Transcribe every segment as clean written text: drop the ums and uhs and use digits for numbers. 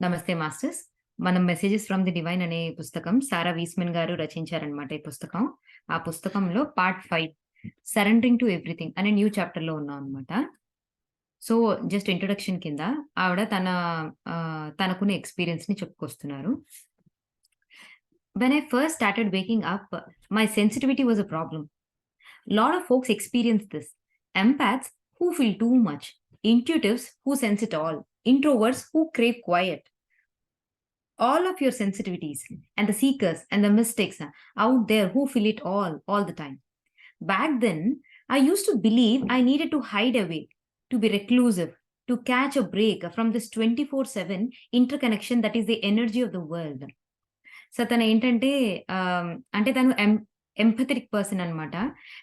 నమస్తే మాస్టర్స్. మనం 'messages from the divine' అనే పుస్తకం సారా వీస్‌మన్ గారు రచించారనమాట ఈ పుస్తకం. ఆ పుస్తకంలో పార్ట్ 5 సరెండరింగ్ టు ఎవ్రీథింగ్ అనే న్యూ చాప్టర్‌లో ఉన్నాం అనమాట. సో, జస్ట్ ఇంట్రొడక్షన్ కింద ఆవిడ తనకున్న ఎక్స్‌పీరియన్స్‌ని చెప్పుకొస్తున్నారు. "When I first started waking up, my sensitivity was a problem. Lot of folks experience this. Empaths who feel too much, intuitives who sense it all, introverts who crave quiet. All of your sensitivities and the seekers and the mystics out there who feel it all the time. Back then, I used to believe I needed to hide away, to be reclusive, to catch a break from this 24/7 interconnection that is the energy of the world." So, తనేంటంటే అంటే తను empathetic person అనమాట.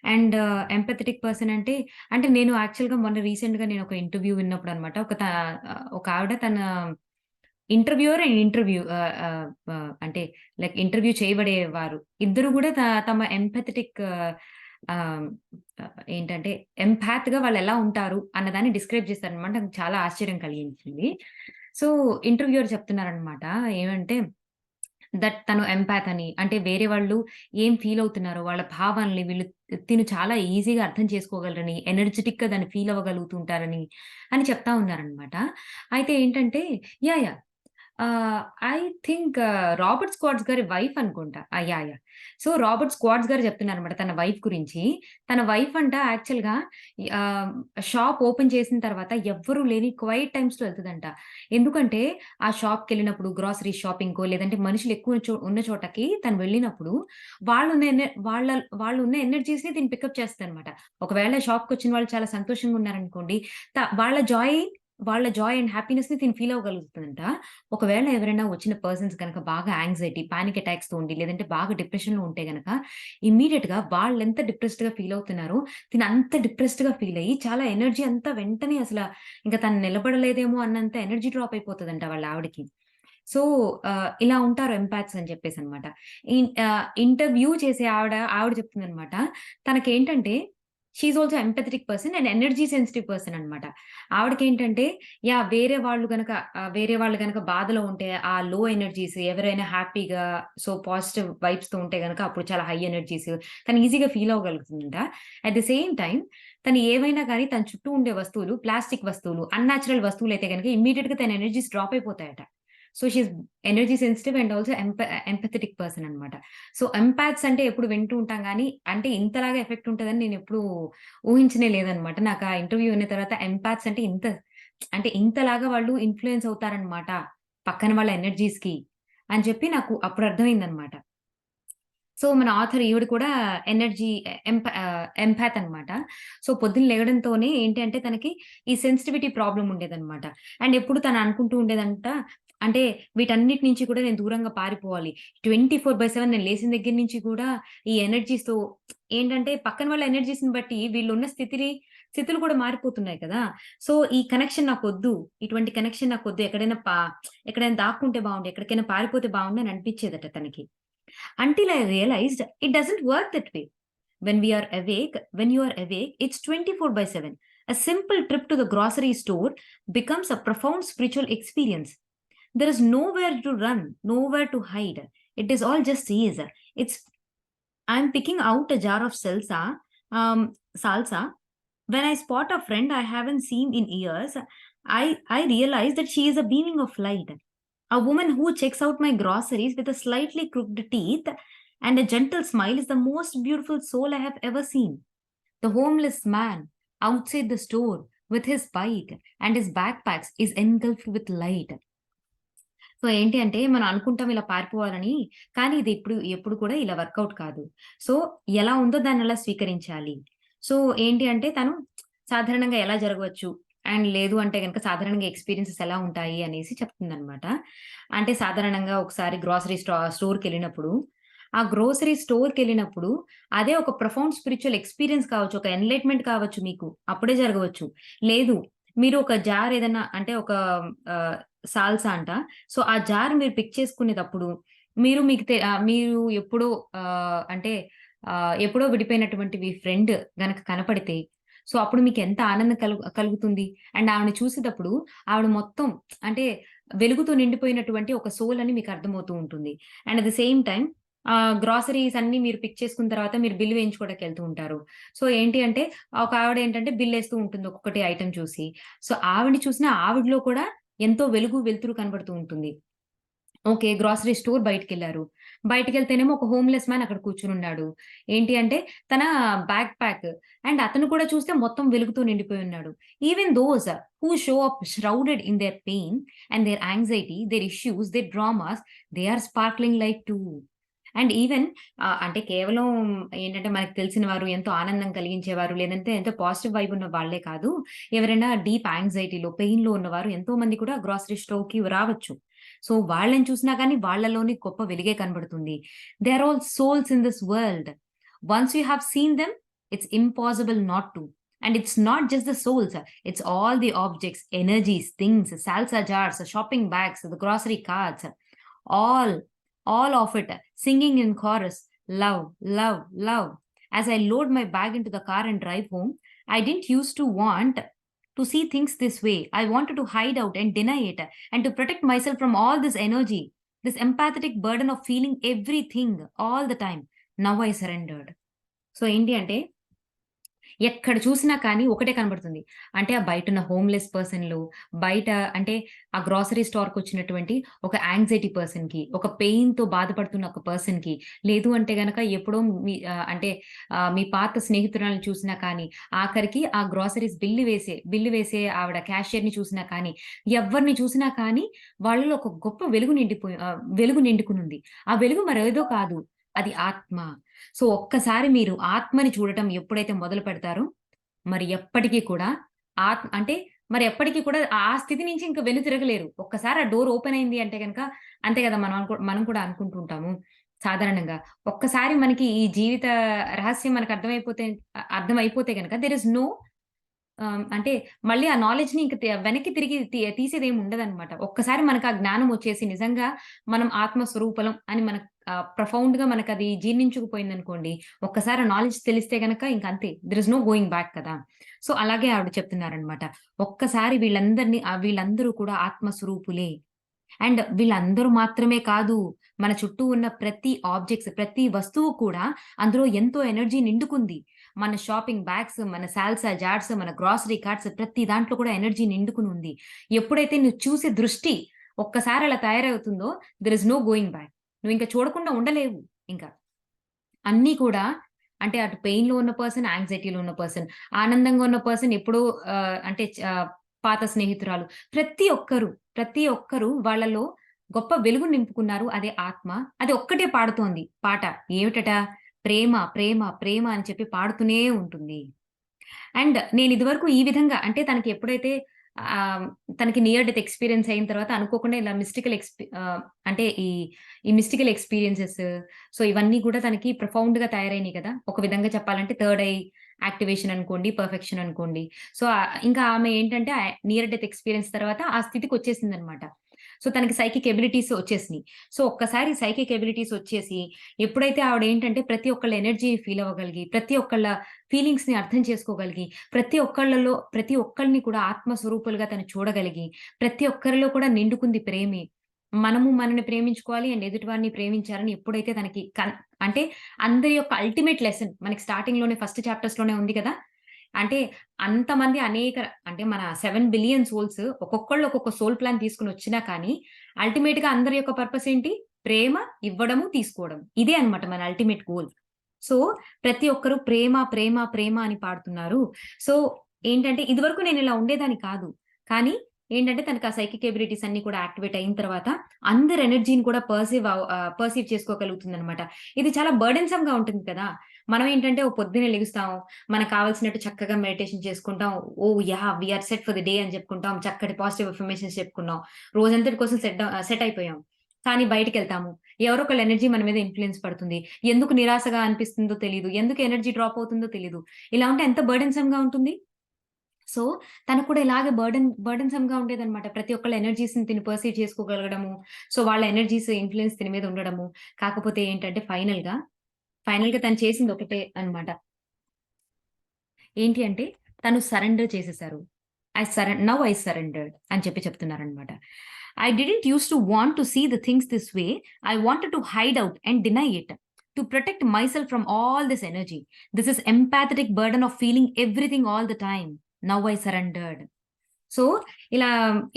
And empathetic person అంటే నేను యాక్చువల్‌గా మొన్న రీసెంట్‌గా నేనొక ఇంటర్వ్యూ విన్నప్పుడనమాట. ఒక ఆవిడ తన ఇంటర్వ్యూయర్ అండ్ ఇంటర్వ్యూ అంటే లైక్ ఇంటర్వ్యూ చేయబడేవారు. ఇద్దరు గూడా తమ ఎంపథెటిక్ ఆహ్, ఏంటంటే ఎంపాత్‌గా వాళ్ళెలా ఉంటారు అన్నదాన్ని డిస్క్రైబ్ చేస్తారనమాట. నాకు చాలా ఆశ్చర్యం కలిగించింది. సో, ఇంటర్వ్యూయర్ చెప్తున్నారనమాట. ఏమంటే తను ఎంపాత్ అని. అంటే వేరే వాళ్ళు ఏం ఫీల్ అవుతున్నారో వాళ్ళ భావాల్ని తిను చాలా ఈజీగా అర్థం చేసుకోగలరని, ఎనర్జిటిక్‌గా దాన్ని ఫీల్ అవ్వగలుగుతుంటారని అని చెప్తా ఉన్నారనమాట. అయితే ఏంటంటే యాహ్! ఆహ్, ఐ థింక్ రాబర్ట్ స్క్వార్ట్జ్ గారి వైఫ్ అనుకుంటా. యాహ్! సో, రాబర్ట్ స్క్వార్ట్జ్ గారు చెప్తున్నారన్నమాట తన వైఫ్ గురించి. తన వైఫ్ యాక్చువల్‌గా ఆహ్, షాప్ ఓపెన్ చేసిన తర్వాత ఎవ్వరు లేని క్వైట్ టైమ్స్‌లో ఎళ్తదంట. ఎందుకంటే ఆ షాప్‌కెళ్ళినప్పుడు గ్రోసరీ షాపింగ్‌కో లేదంటే మనుషులు ఎక్కువ ఉన్న చోటకి తను వెళ్ళినప్పుడు వాళ్ళున్న ఎన వాళ్ళ వాళ్ళున్న ఎనర్జీస్‌ని తిను పికప్ చేస్తదన్నమాట. ఒకవేళ షాప్‌కొచ్చిన వాళ్ళు చాలా సంతోషంగా ఉన్నారనుకోండి, వాళ్ళ జాయ్ అండ్ హ్యాపీనెస్‌ని తిను ఫీల్ అవ్వగలుగుతదంట. ఒకవేళ ఎవరైనా వచ్చిన పర్సన్స్ గనక బాగా యాంక్సైటీ, పానిక్ అటాక్స్‌తో ఉండి, లేదంటే బాగా డిప్రెషన్‌లో ఉంటే గనక ఇమ్మీడియేట్‌గా వాళ్ళెంత డిప్రెస్డ్‌గా ఫీల్ అవుతున్నారో, తిను అంత డిప్రెస్డ్‌గా ఫీల్ అయ్యి చాలా ఎనర్జీ అంతా వెంటనే ఇంక తను నిలబడలేదేమో అన్నంత ఎనర్జీ డ్రాప్ అయిపోతదంట వాళ్ళ ఆవిడకి. సో, ఇలా ఉంటారు ఎంపాథ్స్ అని చెప్పేసనమాట. ఇంటర్వ్యూ చేసే ఆవిడ చెప్తుందనమాట. తనకేంటంటే she is also empathetic person and energy sensitive person అనమాట. ఆవిడకేంటంటే వేరే వాళ్ళు గనక బాధలో ఉంటే ఆ లో ఎనర్జీస్ ఎవరైనా హ్యాపీగా పాజిటివ్ వైబ్స్‌తో ఉంటే గనక అప్పుడు చాలా హై ఎనర్జీస్ తను ఈజీగా ఫీల్ అవ్వగలుగుతుందంట. అట్ ది సేమ్ టైమ్ తను ఏవైనా గాని తన చుట్టూ ఉండే వస్తువులు, ప్లాస్టిక్ వస్తువులు, అన్‌న్యాచురల్ వస్తువులైతే గనక ఇమ్మీడియేట్‌గా తన ఎనర్జీస్ డ్రాప్ అయిపోతాయట. So, she is energy sensitive and also empathetic person అనమాట. సో, ఎంపాథ్స్ అంటే ఎప్పుడు వింటూ ఉంటాం గానీ, అంటే ఇంతలాగా ఎఫెక్ట్ ఉంటదని నేనెప్పుడూ ఊహించనే లేదనమాట. నాకు ఆ ఇంటర్వ్యూ విన్న తర్వాత ఎంపాథ్స్ అంటే ఇంతలాగా వాళ్ళు ఇన్‌ఫ్లూయెన్స్ అవుతారనమాట. పక్కన వాళ్ళ ఎనర్జీస్‌కి అని చెప్పి నాకు అప్పుడు అర్థమైందనమాట. సో, మన ఆథర్ ఈవిడ కూడా ఎంపాత్ అనమాట. సో, పొద్దున్న లెగడంతోనే ఏంటి అంటే తనకి ఈ సెన్సిటివిటీ ప్రాబ్లమ్ ఉండేదనమాట. అండ్ ఎప్పుడు తను అనుకుంటూ ఉండేదంట, అంటే వీటన్నిటి నుంచి కూడా నేను దూరంగా పారిపోవాలి. 24/7 నేను లేసిన దగ్గర నుంచి కూడా ఈ ఎనర్జీస్‌తో ఏంటంటే పక్కన వాళ్ళ ఎనర్జీస్‌ని బట్టి వీళ్ళున్న స్థితులు కూడా మారిపోతున్నాయి కదా! సో, ఈ కనెక్షన్ నాకొద్దు. ఇటువంటి కనెక్షన్ నాకొద్దు. ఎక్కడైనా దాక్కుంటే బావుండు. ఎక్కడికైనా పారిపోతే బావుండు అని అనిపించేదట తనకి. Until I realized it doesn't work that way. When you are awake, it's 24/7. A simple trip to the grocery store becomes a profound spiritual experience. There is nowhere to run, nowhere to hide. It is all just is. It's I'm picking out a jar of salsa. When I spot a friend I haven't seen in years, I realize that she is a beaming of light. A woman who checks out my groceries with a slightly crooked teeth and a gentle smile is the most beautiful soul I have ever seen. The homeless man outside the store with his bike and his backpacks is engulfed with light. So, ఏంటి అంటే మనం అనుకుంటాం ఇలా పారిపోవాలని. కానీ ఇది ఎప్పుడు కూడా ఇలా వర్కౌట్ కాదు. సో, ఎలా ఉందో దాన్నలా స్వీకరించాలి. సో, ఏంటి అంటే తను సాధారణంగా ఎలా జరగవచ్చు అండ్ లేదు అంటే గనక సాధారణంగా ఎక్స్‌పీరియన్సెస్ ఎలా ఉంటాయి అనేసి చెప్తుందనమాట. అంటే సాధారణంగా ఒకసారి గ్రోసరీ స్టోర్‌కెళ్ళినప్పుడు, ఆ గ్రోసరీ స్టోర్‌కెళ్ళినప్పుడు అదే ఒక ప్రొఫౌండ్ స్పిరిచ్యువల్ ఎక్స్‌పీరియన్స్ కావచ్చు. ఒక ఎన్‌లైట్‌మెంట్ కావచ్చు మీకు. అప్పుడే జరగవచ్చు. లేదు మీరు ఒక జార్ ఏదన్నా అంటే ఆహ్, సాల్సా అంట. సో, ఆ జార్ మీరు పిక్ చేసుకునేటప్పుడు మీరు ఎప్పుడో ఎప్పుడో విడిపోయినటువంటి మీ ఫ్రెండ్ గనక కనపడితే, సో, అప్పుడు మీకెంత ఆనందం కలుగుతుంది. అండ్ ఆవిడని చూసేటప్పుడు ఆవిడ మొత్తం అంటే వెలుగుతో నిండిపోయినటువంటి ఒక సోల్ అని మీకు అర్థమవుతూ ఉంటుంది. And at the same time groceries అన్నీ మీరు పిక్ చేసుకున్న తర్వాత మీరు బిల్ వేయించుకోవడానికెళ్తూ ఉంటారు. సో, ఏంటి అంటే ఒక ఆవిడేంటంటే బిల్లేస్తూ ఉంటుంది ఒక్కొక్కటి ఐటెమ్ చూసి. సో, ఆవిడని చూసినా ఆవిడలో కూడా ఎంతో వెలుగు, వెలుతురు కనబడుతూ ఉంటుంది. ఓకే. గ్రోసరీ స్టోర్ బయటికెళ్లారు. బయటికెళ్తేనేమో ఒక హోమ్‌లెస్ మ్యాన్ అక్కడ కూర్చొనున్నాడు. ఏంటి అంటే తన బ్యాక్ ప్యాక్ అండ్ అతను కూడా చూస్తే మొత్తం వెలుగుతో నిండిపోయి ఉన్నాడు. Even those who show up shrouded in their pain and their anxiety, their issues, their dramas, they are sparkling light too. And even అంటే కేవలం ఏంటంటే మనకు తెలిసిన వారు, ఎంతో ఆనందం కలిగించేవారు, లేదంటే ఎంతో పాజిటివ్ వైబ్ ఉన్న వాళ్ళే కాదు. ఎవరైనా డీప్ యాంక్సైటీలో, పెయిన్‌లో ఉన్నవారు ఎంతో మంది కూడా గ్రోసరీ స్టోర్‌కి రావచ్చు. సో, వాళ్ళని చూసినా గాని వాళ్ళలోని గొప్ప వెలుగే కనబడుతుంది. They are all souls in this world. Once you have seen them, it's impossible not to. And it's not just the souls, it's all the objects, energies, things, salsa jars, shopping bags, the grocery carts, all all of it singing in chorus, love, love, love. As I load my bag into the car and drive home, I didn't used to want to see things this way. I wanted to hide out and deny it and to protect myself from all this energy, this empathetic burden of feeling everything all the time. Now I surrendered. So ఏంటి అంటే ఎక్కడ చూసినా కానీ ఒకటే కనబడుతుంది. అంటే ఆ బయటున్న homeless పర్సన్‌లు, బయట అంటే ఆ గ్రోసరీ స్టోర్‌కొచ్చినటువంటి ఒక యాంక్సైటీ పర్సన్‌కి, ఒక పెయిన్‌తో బాధపడుతున్న ఒక పర్సన్‌కి, లేదు అంటే గనక ఎప్పుడో అంటే మీ పాత స్నేహితురాలిని చూసినా కానీ, ఆఖరికి ఆ గ్రోసరీస్ బిల్లు వేసే ఆవిడ క్యాషియర్‌ని చూసినా కానీ, ఎవ్వరిని చూసినా కానీ వాళ్ళలో ఒక గొప్ప వెలుగు నిండుకునుంది. ఆ వెలుగు మరేదో కాదు. అది ఆత్మ. సో, ఒక్కసారి మీరు ఆత్మని చూడటం ఎప్పుడైతే మొదలు పెడతారో, మరి ఎప్పటికి కూడా అంటే మరి ఎప్పటికి కూడా ఆ స్థితి నుంచి ఇంక వెనుతిరగలేరు. ఒక్కసారి ఆ డోర్ ఓపెన్ అయింది అంటే గనక అంతే గదా! మనం కూడా అనుకుంటూ ఉంటాము సాధారణంగా. ఒక్కసారి మనకి ఈ జీవిత రహస్యం మనకు అర్థమైపోతే గనక దేర్ ఇస్ నో అంటే మళ్ళీ ఆ నాలెడ్జ్‌ని ఇంక వెనక్కి తిరిగి తీసేదేమి ఉండదనమాట. ఒక్కసారి మనకు ఆ జ్ఞానం వచ్చేసి నిజంగా మనం ఆత్మ స్వరూపలం అని మనకు ప్రొఫౌండ్‌గా మనకది జీర్ణించుకుపోయిందనుకోండి. ఒక్కసారి ఆ నాలెడ్జ్ తెలిస్తే గనక ఇంక అంతే. There is no going back కదా! సో, అలాగే ఆవిడ చెప్తున్నారనమాట. ఒక్కసారి వీళ్ళందరూ కూడా ఆత్మ స్వరూపులే. అండ్ వీళ్ళందరూ మాత్రమే కాదు. మన చుట్టూ ఉన్న ప్రతి ఆబ్జెక్ట్స్, ప్రతి వస్తువు కూడా అందులో ఎంతో ఎనర్జీ నిండుకుంది. మన షాపింగ్ బ్యాగ్స్, మన సాల్సా జార్స్, మన గ్రోసరీ కార్ట్స్ ప్రతి దాంట్లో కూడా ఎనర్జీ నిండుకునుంది. ఎప్పుడైతే నువ్వు చూసే దృష్టి ఒక్కసారి అలా తయారవుతుందో there is no going back. నువ్వింక చూడకుండా ఉండలేవు ఇంక. అన్నీ కూడా అంటే అటు పెయిన్‌లో ఉన్న పర్సన్, యాంక్సైటీలో ఉన్న పర్సన్, ఆనందంగా ఉన్న పర్సన్ ఎప్పుడో అంటే పాత స్నేహితురాలు. ప్రతి ఒక్కరు వాళ్ళలో గొప్ప వెలుగు నింపుకున్నారు. అదే ఆత్మ. అది ఒక్కటే పాడుతోంది పాట. ఏమిటట? ప్రేమ, ప్రేమ, ప్రేమ అని చెప్పి పాడుతూనే ఉంటుంది. అండ్ నేనిదివరకు ఈ విధంగా అంటే తనకి ఎప్పుడైతే ఆహ్, తనకి నియర్ డెత్ ఎక్స్‌పీరియన్స్ అయిన తర్వాత అనుకోకుండా ఇలా అంటే ఈ మిస్టికల్ ఎక్స్‌పీరియన్సెస్ సో, ఇవన్నీ కూడా తనకి ప్రొఫౌండ్‌గా తయారైనయి కదా! ఒక విధంగా చెప్పాలంటే థర్డ్ ఐ యాక్టివేషన్ అనుకోండి, పర్ఫెక్షన్ అనుకోండి. సో, ఇంకా ఆమె ఏంటంటే నియర్ డెత్ ఎక్స్‌పీరియన్స్ తర్వాత ఆ స్థితికొచ్చేసిందనమాట. సో, తనకి సైకిక్ ఎబిలిటీస్ వచ్చేసినియి. సో, ఒక్కసారి సైకిక్ ఎబిలిటీస్ వచ్చేసి ఎప్పుడైతే ఆవిడేంటంటే ప్రతి ఒక్కళ్ళ ఎనర్జీ ఫీల్ అవ్వగలిగి, ప్రతి ఒక్కళ్ళ ఫీలింగ్స్‌ని అర్థం చేసుకోగలిగి, ప్రతి ఒక్కళ్ళని కూడా ఆత్మ స్వరూపులుగా తను చూడగలిగి, ప్రతి ఒక్కరిలో కూడా నిండుకుంది ప్రేమే. మనము మనల్ని ప్రేమించుకోవాలి అండ్ ఎదుటివారిని ప్రేమించాలని ఎప్పుడైతే తనకి అంటే అందరి యొక్క అల్టిమేట్ లెసన్ మనకి స్టార్టింగ్‌లోనే ఫస్ట్ చాప్టర్స్‌లోనే ఉంది కదా! అంటే అంతమంది అంటే మన 7 బిలియన్ సోల్స్ ఒక్కొక్కళ్ళు ఒక్కొక్క సోల్ ప్లాన్ తీసుకొనొచ్చినా కానీ, అల్టిమేట్‌గా అందరి యొక్క పర్పస్ ఏంటి? ప్రేమ, ఇవ్వడము, తీసుకోవడం. ఇదే అన్నమాట మన అల్టిమేట్ గోల్. సో, ప్రతి ఒక్కరు ప్రేమ, ప్రేమ, ప్రేమ అని పాడుతున్నారు. సో, ఏంటంటే ఇదివరకు నేనిలా ఉండేదాన్ని కాదు. కానీ ఏంటంటే తనకు ఆ సైకిక్ ఎబిలిటీస్ అన్నీ కూడా యాక్టివేట్ అయిన తర్వాత అందరి ఎనర్జీని కూడా పర్సీవ్ చేసుకోగలుగుతుందన్నమాట. ఇది చాలా బర్డెన్‌సమ్‌గా ఉంటుంది కదా! మనం ఏంటంటే పొద్దున్నే లెగుస్తాం. మనకు కావాల్సినట్టు చక్కగా మెడిటేషన్ చేసుకుంటాం. Oh! Yeah! We are set for the day అని చెప్పుకుంటాం. చక్కటి పాజిటివ్ అఫర్మేషన్స్ చెప్పుకున్నాం. రోజంతటి కోసం సెట్ అయిపోయాం. కానీ బయటికెళ్తాము. ఎవరో ఒకళ్ళ ఎనర్జీ మన మీద ఇన్‌ఫ్లూయెన్స్ పడుతుంది. ఎందుకు నిరాశగా అనిపిస్తుందో తెలీదు. ఎందుకు ఎనర్జీ డ్రాప్ అవుతుందో తెలీదు. ఇలా ఉంటే ఎంత బర్డెన్‌సమ్‌గా ఉంటుంది. సో, తనకు కూడా ఇలాగే బర్డెన్‌సమ్‌గా ఉండేదన్నమాట. ప్రతి ఒక్కళ్ళ ఎనర్జీస్‌ని తిను పర్సీవ్ చేసుకోగలగడము. సో, వాళ్ళ ఎనర్జీస్ ఇన్‌ఫ్లూయెన్స్ తిన మీద ఉండడము. కాకపోతే ఏంటంటే ఫైనల్‌గా తను చేసింది ఒకటే అన్నమాట. ఏంటి అంటే తను సరెండర్ చేసేసారు. నౌ ఐ సరెండర్డ్ అని చెప్తున్నారనమాట. I didn't use to want to see the things this way. I wanted to hide out and deny it. To protect myself from all this energy. This is empathetic burden of feeling everything all the time. Now I surrendered. So ఇలా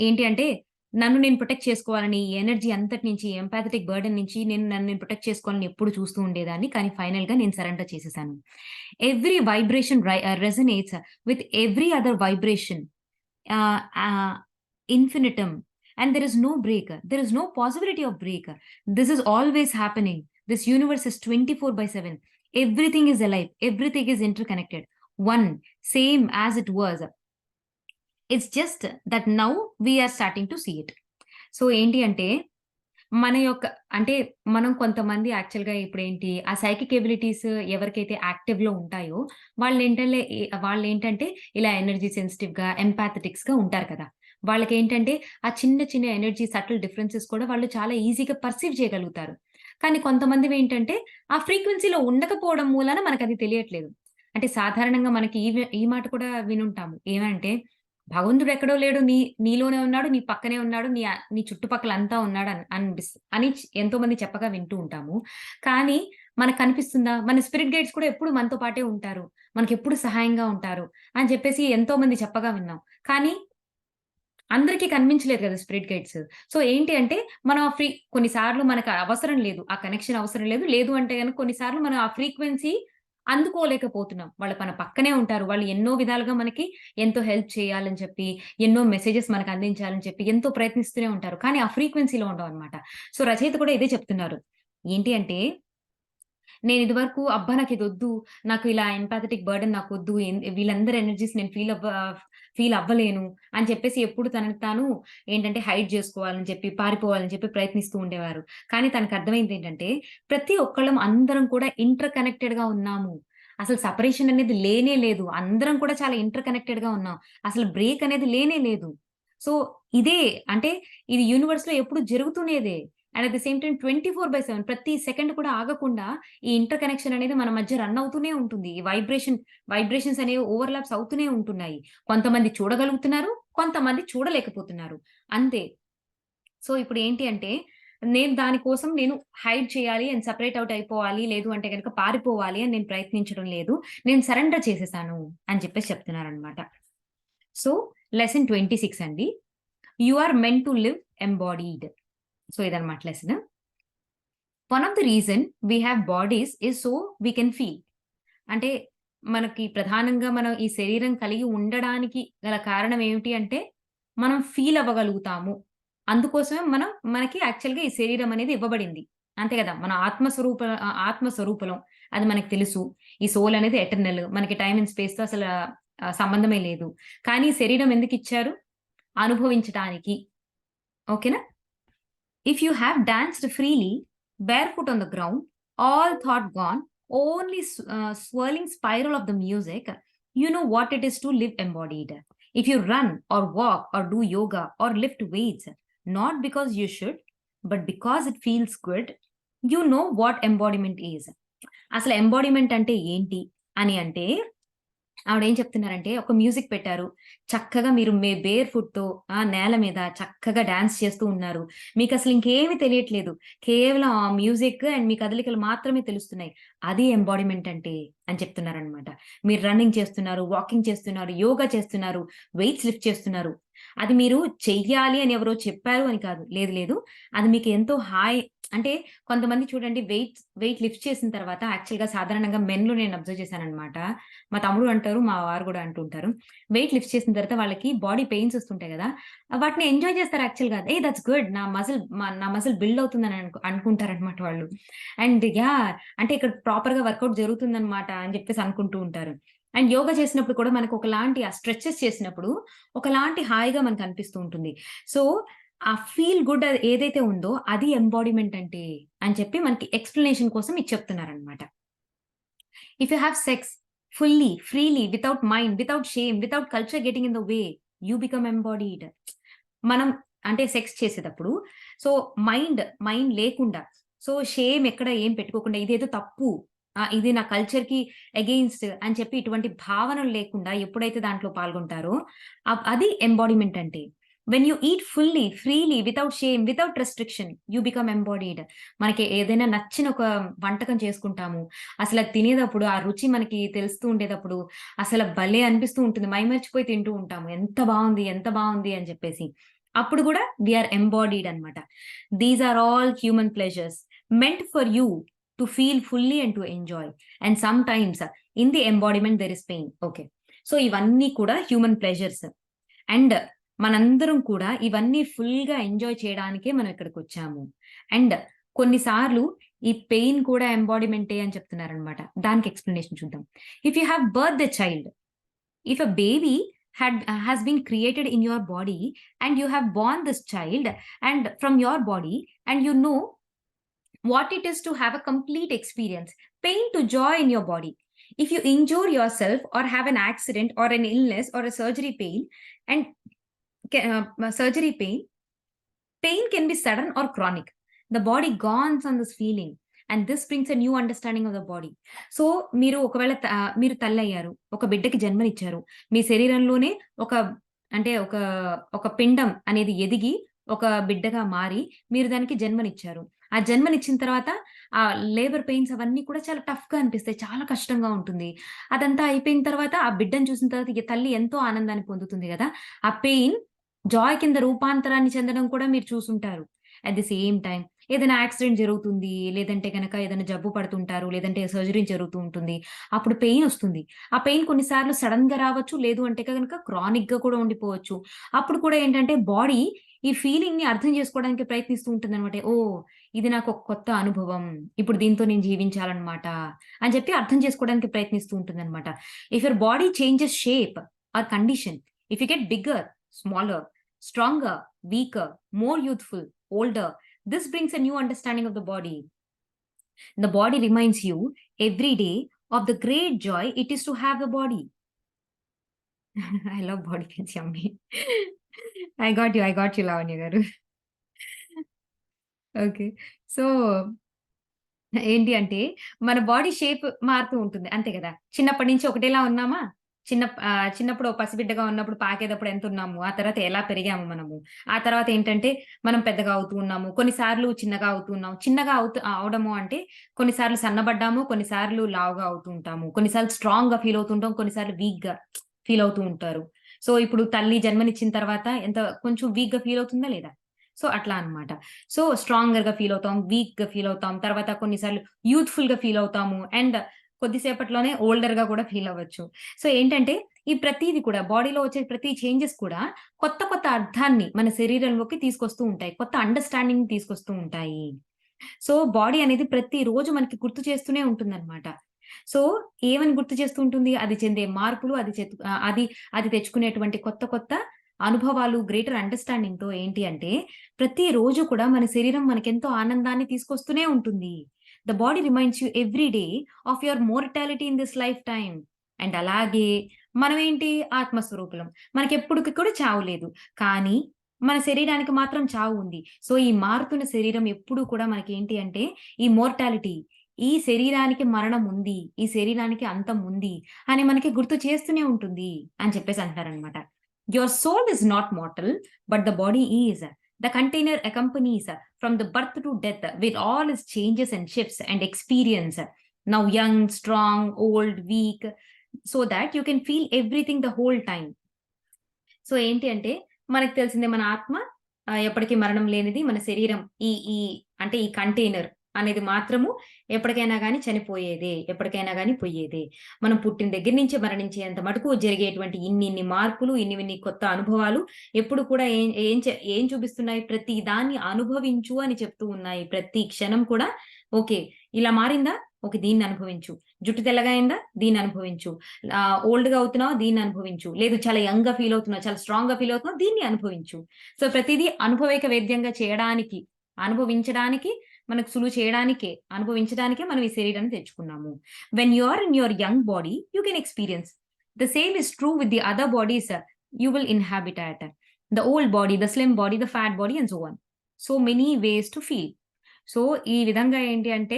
ఏంటి అంటే నన్ను నేను protect చేసుకోవాలని, ఈ energy అంతటి నుంచి, empathetic burden నుంచి నన్ను నేను ప్రొటెక్ట్ చేసుకోవాలని ఎప్పుడు చూస్తూ ఉండేదాన్ని. కానీ ఫైనల్‌గా నేను సరెండర్ చేసేసాను. Every vibration resonates with every other vibration infinitum, and there is no break. There is no possibility of break. This is always happening. This universe is 24/7. Everything is alive. Everything is interconnected. One, same as it was. It's just that now we are starting to see it. So ఏంటి అంటే మన యొక్క అంటే మనం కొంతమంది యాక్చువల్‌గా ఇప్పుడేంటి ఆ సైకిక్ ఎబిలిటీస్ ఎవరికైతే యాక్టివ్‌లో ఉంటాయో వాళ్ళేంటంటే ఇలా ఎనర్జీ సెన్సిటివ్‌గా, ఎంపాథెటిక్స్‌గా ఉంటారు కదా! వాళ్ళకేంటంటే ఆ చిన్న చిన్న ఎనర్జీ సటిల్ డిఫరెన్సెస్ కూడా వాళ్ళు చాలా ఈజీగా పర్సీవ్ చేయగలుగుతారు. కానీ కొంతమందివేంటంటే ఆ ఫ్రీక్వెన్సీలో ఉండకపోవడం మూలాన మనకది తెలియట్లేదు. అంటే సాధారణంగా మనకి ఈ మాట కూడా వినుంటాము. ఏమంటే భగవంతుడు ఎక్కడో లేడు. నీలోనే ఉన్నాడు. నీ పక్కనే ఉన్నాడు. నీ చుట్టుపక్కల అంతా ఉన్నాడు అని ఎంతోమంది చెప్పగా వింటూ ఉంటాము. కానీ మనకు కనిపిస్తుందా? మన స్పిరిట్ గైడ్స్ కూడా ఎప్పుడు మనతో పాటే ఉంటారు. మనకెప్పుడు సహాయంగా ఉంటారు అని చెప్పేసి ఎంతోమంది చెప్పగా విన్నాం. కానీ అందరికీ కనిపించలేదు కదా స్పిరిట్ గైడ్స్. సో ఏంటి అంటే మనం కొన్ని సార్లు మనకు అవసరం లేదు. ఆ కనెక్షన్ అవసరం లేదు. లేదు అంటే గనుక కొన్ని సార్లు మనం ఆ ఫ్రీక్వెన్సీ అందుకోలేకపోతున్నాం. వాళ్ళు మన పక్కనే ఉంటారు. వాళ్ళు ఎన్నో విధాలుగా మనకి ఎంతో హెల్ప్ చేయాలని చెప్పి, ఎన్నో మెసేజెస్ మనకు అందించాలని చెప్పి ఎంతో ప్రయత్నిస్తూనే ఉంటారు. కానీ ఆ ఫ్రీక్వెన్సీలో ఉండవనమాట. సో రచయిత కూడా ఇదే చెప్తున్నారు. ఏంటి అంటే నేనిదివరకు అబ్బా! నాకిదొద్దు. నాకు ఇలా ఎంపాథెటిక్ బర్డెన్ నాకొద్దు. వీళ్ళందరి ఎనర్జీస్ నేను ఫీల్ అవ్వలేను అని చెప్పేసి ఎప్పుడు తనని తాను ఏంటంటే హైడ్ జేసుకోవాలని చెప్పి, పారిపోవాలని చెప్పి ప్రయత్నిస్తూ ఉండేవారు. కానీ తనకర్థమైందేంటంటే ప్రతి ఒక్కళ్ళం అందరం కూడా ఇంటర్ కనెక్టెడ్‌గా ఉన్నాము. అసలు సెపరేషన్ అనేది లేనే లేదు. అందరం కూడా చాలా ఇంటర్ కనెక్టెడ్‌గా ఉన్నాం. అసలు బ్రేక్ అనేది లేనే లేదు. సో ఇదే అంటే ఇది యూనివర్స్‌లో ఎప్పుడు జరుగుతునేదే. And at the same time 24/7 ప్రతి సెకండ్ కూడా ఆగకుండా ఈ ఇంటర్ కనెక్షన్ అనేది మన మధ్య రన్ అవుతూనే ఉంటుంది. ఈ వైబ్రేషన్స్ అనేవి ఓవర్‌లాప్స్ అవుతూనే ఉంటున్నాయి. కొంతమంది చూడగలుగుతున్నారు. కొంతమంది చూడలేకపోతున్నారు. అంతే. సో ఇప్పుడు ఏంటి అంటే నేను దాని కోసం నేను హైడ్ చేయాలి అండ్ సెపరేట్ ఔట్ అయిపోవాలి. లేదు అంటే గనక పారిపోవాలి అని నేను ప్రయత్నించడం లేదు. నేను సరెండర్ చేసేసాను అని చెప్పేసి చెప్తున్నారనమాట. సో లెసన్ 26 అండి. You are meant to live embodied. So ఇదన్నమాట lesson. One of the reason we have bodies is so we can feel. అంటే మనకి ప్రధానంగా మనం ఈ శరీరం కలిగి ఉండడానికి గల కారణం ఏమిటి అంటే మనం ఫీల్ అవ్వగలుగుతాము. అందుకోసమే మనకి యాక్చువల్‌గా ఈ శరీరం అనేది ఇవ్వబడింది. అంతే కదా! మన ఆత్మ స్వరూపలం. అది మనకు తెలుసు. ఈ సోల్ అనేది ఎటర్నల్. మనకి టైమ్ అండ్ స్పేస్‌తో అసల సంబంధమే లేదు. కానీ శరీరం ఎందుకిచ్చారు? అనుభవించటానికి. ఓకేనా? If you have danced freely, barefoot on the ground, all thought gone, only swirling spiral of the music, you know what it is to live embodied. If you run or walk or do yoga or lift weights, not because you should, but because it feels good, you know what embodiment is. అసలు embodiment అంటే ఏంటి అని అంటే ఆవిడేం చెప్తున్నారంటే, ఒక music పెట్టారు. చక్కగా మీరు బేర్ ఫుట్‌తో నేల మీద చక్కగా డాన్స్ చేస్తూ ఉన్నారు. మీకసలు ఇంకేమి తెలియట్లేదు. కేవలం ఆ మ్యూజిక్ అండ్ మీ కదలికలు మాత్రమే తెలుస్తున్నాయి. అది ఎంబాడిమెంట్ అంటే అని చెప్తున్నారనమాట. మీరు రన్నింగ్ చేస్తున్నారు, వాకింగ్ చేస్తున్నారు, యోగా చేస్తున్నారు, వెయిట్స్ లిఫ్ట్ చేస్తున్నారు. అది మీరు చెయ్యాలి అని ఎవరో చెప్పారు అని కాదు. లేదు లేదు. అది మీకు ఎంతో అంటే కొంతమంది చూడండి వెయిట్ లిఫ్ట్ చేసిన తర్వాత యాక్చువల్‌గా సాధారణంగా మెన్‌లో నేను అబ్జర్వ్ చేశాననమాట. మా తమ్ముడు అంటారు, మా వారు గూడా అంటుంటారు. వెయిట్ లిఫ్ట్ చేసిన తర్వాత వాళ్ళకి బాడీ పెయిన్స్ వస్తుంటాయి గదా! వాటిని ఎంజాయ్ చేస్తారు యాక్చువల్‌గా. That's good. నా మజిల్ బిల్డ్ అవుతుందని అనుకుంటారనమాట వాళ్ళు. అండ్ అంటే ఇక్కడ ప్రాపర్‌గా వర్కౌట్ జరుగుతుందనమాట అని జెప్పేసి అనుకుంటూ ఉంటారు. అండ్ యోగా చేసినప్పుడు కూడా మనకు ఒకలాంటి ఆ స్ట్రెచెస్ చేసినప్పుడు ఒకలాంటి హాయిగా మనకు అనిపిస్తూ ఉంటుంది. సో ఆ ఫీల్ గుడ్ ఏదైతే ఉందో అది ఎంబాడిమెంట్ అంటే అని చెప్పి మనకి ఎక్స్‌ప్లనేషన్ కోసం ఇది చెప్తున్నారనమాట. If you have sex fully, freely, without mind, without shame, without culture getting in the way, you become embodied. మనం అంటే సెక్స్ చేసేటప్పుడు సో మైండ్ లేకుండా, సో షేమ్ ఎక్కడ ఏం పెట్టుకోకుండా ఇదేదో తప్పు ఇది నా కల్చర్‌కి అగెయిన్స్ట్ అని చెప్పి ఇటువంటి భావనలు లేకుండా ఎప్పుడైతే దాంట్లో పాల్గొంటారో అది ఎంబాడిమెంట్ అంటే. When you eat fully, freely, without shame, without restriction you become embodied. మనకి ఏదైనా నచ్చిన ఒక వంటకం చేసుకుంటాము. అసలు అది తినేటప్పుడు ఆ రుచి మనకి తెలుస్తూ ఉండేటప్పుడు అసలు భలే అనిపిస్తూ ఉంటుంది. మైమరిచిపోయి తింటూ ఉంటాము. ఎంత బావుంది, ఎంత బావుంది అని చెప్పేసి. అప్పుడు గూడా వి ఆర్ ఎంబాడీడ్ అన్నమాట. These are all human pleasures meant for you to feel fully and to enjoy. And sometimes in the embodiment there is pain. Okay. So ఇవన్నీ కూడా హ్యూమన్ ప్లెజర్స్. అండ్ మనందరం కూడా ఇవన్నీ ఫుల్‌గా ఎంజాయ్ చేయడానికే మనం ఇక్కడికొచ్చాము. And కొన్ని సార్లు ఈ పెయిన్ కూడా ఎంబాడిమెంటే అని చెప్తున్నారనమాట. దానికి ఎక్స్‌ప్లనేషన్ చూద్దాం. If you have birth a child, if a baby has been created in your body and you have born this child and from your body, and you know what it is to have a complete experience, pain to joy in your body. If you injure yourself or have an accident or an illness or a surgery pain, and surgery pain can be sudden or chronic. The body gons on this feeling and this brings a new understanding of the body. So మీరు ఒకవేళ మీరు తల్లయ్యారు. ఒక బిడ్డకి జన్మనిచ్చారు. మీ శరీరంలోనే ఒక అంటే ఒక పిండం అనేది ఎదిగి ఒక బిడ్డగా మారి మీరు దానికి జన్మనిచ్చారు. ఆ జన్మనిచ్చిన తర్వాత ఆ లేబర్ పెయిన్స్ అవన్నీ కూడా చాలా టఫ్‌గా అనిపిస్తాయి. చాలా కష్టంగా ఉంటుంది. అదంతా అయిపోయిన తర్వాత ఆ బిడ్డని చూసిన తర్వాత ఇగ తల్లి ఎంతో ఆనందాన్ని పొందుతుంది గదా! ఆ పెయిన్ జాయ్ కింద రూపాంతరాన్ని చెందడం కూడా మీరు చూసుంటారు. అట్ ది సేమ్ టైమ్ ఏదైనా యాక్సిడెంట్ జరుగుతుంది. లేదంటే గనక ఏదైనా జబ్బు పడుతుంటారు. లేదంటే సర్జరీ జరుగుతూ ఉంటుంది. అప్పుడు పెయినొస్తుంది. ఆ పెయిన్ కొన్ని సార్లు సడెన్‌గా రావచ్చు. లేదు అంటే గనక క్రానిక్‌గా కూడా ఉండిపోవచ్చు. అప్పుడు కూడా ఏంటంటే బాడీ ఈ ఫీలింగ్‌ని అర్థం చేసుకోవడానికి ప్రయత్నిస్తూ ఉంటుందనమాట. ఓహ్! ఇది నాకొక కొత్త అనుభవం. ఇప్పుడు దీంతో నేను జీవించాలన్నమాట అని చెప్పి అర్థం చేసుకోవడానికి ప్రయత్నిస్తూ ఉంటుందనమాట. If your body changes shape or condition, if you get bigger, smaller, stronger, weaker, more youthful, older, this brings a new understanding of the body. The body reminds you every day of the great joy it is to have the body. I love body pains, yummy. I got you, Lavanya garu. Okay. So ఏంటి అంటే, మన body shape మారుతూ ఉంటుంది. అంతే గదా! చిన్నప్పటి నుంచి ఒకటేలా ఉన్నామా? చిన్నప్పుడు ఓ పసిబిడ్డగా ఉన్నప్పుడు పాకేటప్పుడు ఎంతున్నాము. ఆ తర్వాత ఎలా పెరిగాము మనము. ఆ తర్వాత ఏంటంటే, మనం పెద్దగా అవుతూ ఉన్నాము. కొన్నిసార్లు చిన్నగా అవుతూ ఉన్నాం. చిన్నగా అవ్వడము అంటే, కొన్నిసార్లు సన్నబడ్డాము, కొన్నిసార్లు లావుగా అవుతూ ఉంటాము. కొన్నిసార్లు స్ట్రాంగ్‌గా ఫీల్ అవుతూ ఉంటాం. కొన్నిసార్లు వీక్‌గా ఫీల్ అవుతూ ఉంటారు. సో, ఇప్పుడు తల్లి జన్మనిచ్చిన తర్వాత కొంచెం వీక్‌గా ఫీల్ అవుతుందా లేదా? సో, అట్లా అన్నమాట. సో, స్ట్రాంగర్‌గా ఫీల్ అవుతాం. వీక్‌గా ఫీల్ అవుతాం. తర్వాత కొన్నిసార్లు యూత్‌ఫుల్‌గా ఫీల్ అవుతాము. అండ్ కొద్దిసేపట్లోనే ఓల్డర్‌గా కూడా ఫీల్ అవ్వచ్చు. సో, ఏంటంటే ఈ ప్రతీది కూడా బాడీలో వచ్చే ప్రతి చేంజెస్ కూడా కొత్త కొత్త అర్థాన్ని మన శరీరంలోకి తీసుకొస్తూ ఉంటాయి. కొత్త అండర్‌స్టాండింగ్‌ని తీసుకొస్తూ ఉంటాయి. సో, బాడీ అనేది ప్రతిరోజు మనకి గుర్తు చేస్తూనే ఉంటుందన్నమాట. సో, ఏమని గుర్తు చేస్తూ ఉంటుంది? అది చెందే మార్పులు, అది తెచ్చుకునేటువంటి కొత్త కొత్త అనుభవాలు, గ్రేటర్ అండర్‌స్టాండింగ్‌తో ఏంటి అంటే, ప్రతిరోజు కూడా మన శరీరం మనకెంతో ఆనందాన్ని తీసుకొస్తూనే ఉంటుంది. The body reminds you every day of your mortality in this life time. And అలాగే మనమేంటి ఆత్మస్వరూపులం. మనకెప్పటికి కూడా చావు లేదు. కానీ మన శరీరానికి మాత్రం చావు ఉంది. సో, ఈ మారుతున్న శరీరం ఎప్పుడూ కూడా మనకేంటి అంటే, ఈ మోర్టాలిటీ, ఈ శరీరానికి మరణం ఉంది. ఈ శరీరానికి అంతం ఉంది అని మనకి గుర్తు చేస్తూనే ఉంటుంది అని చెప్పేసి అంటారనమాట. Your soul is not mortal, but the body is. The container accompanies from the birth to death with all its changes and shifts and experience. Now young, strong, old, weak, so that you can feel everything the whole time. So, ఏంటి అంటే మనకు తెలిసిందే మన ఆత్మ ఎప్పటికి మరణం లేనిది. మన శరీరం ఈ ఈ అంటే ఈ కంటైనర్ అనేది మాత్రము ఎప్పటికైనా గాని చనిపోయేదే. ఎప్పటికైనా గాని పొయ్యేదే. మనం పుట్టిన దగ్గర నుంచి మరణించేంత మటుకు జరిగేటువంటి ఇన్నిన్ని మార్పులు, ఇన్నిన్ని కొత్త అనుభవాలు ఎప్పుడు కూడా ఏం చూపిస్తున్నాయి? ప్రతి దాన్ని అనుభవించు అని చెప్తూ ఉన్నాయి. ప్రతి క్షణం కూడా ఓకే. ఇలా మారిందా? ఓకే. దీన్ని అనుభవించు. జుట్టు తెల్లగా అయిందా? దీన్ని అనుభవించు. ఓల్డ్‌గా అవుతున్నావా? దీన్ని అనుభవించు. లేదు చాలా యంగ్‌గా ఫీల్ అవుతున్నావు, చాలా స్ట్రాంగ్‌గా ఫీల్ అవుతున్నావు, దీన్ని అనుభవించు. సో, ప్రతీదీ అనుభవైక వేద్యంగా చేయడానికి, అనుభవించడానికి, మనకు సులువు చేయడానికే, అనుభవించడానికే మనం ఈ శరీరాన్ని తెచ్చుకున్నాము. When you are in your young body, you can experience. The same is true with the other bodies you will inhabit at. The old body, the slim body, the fat body and so on. So many ways to feel. So, ఈ విధంగా ఏంటి అంటే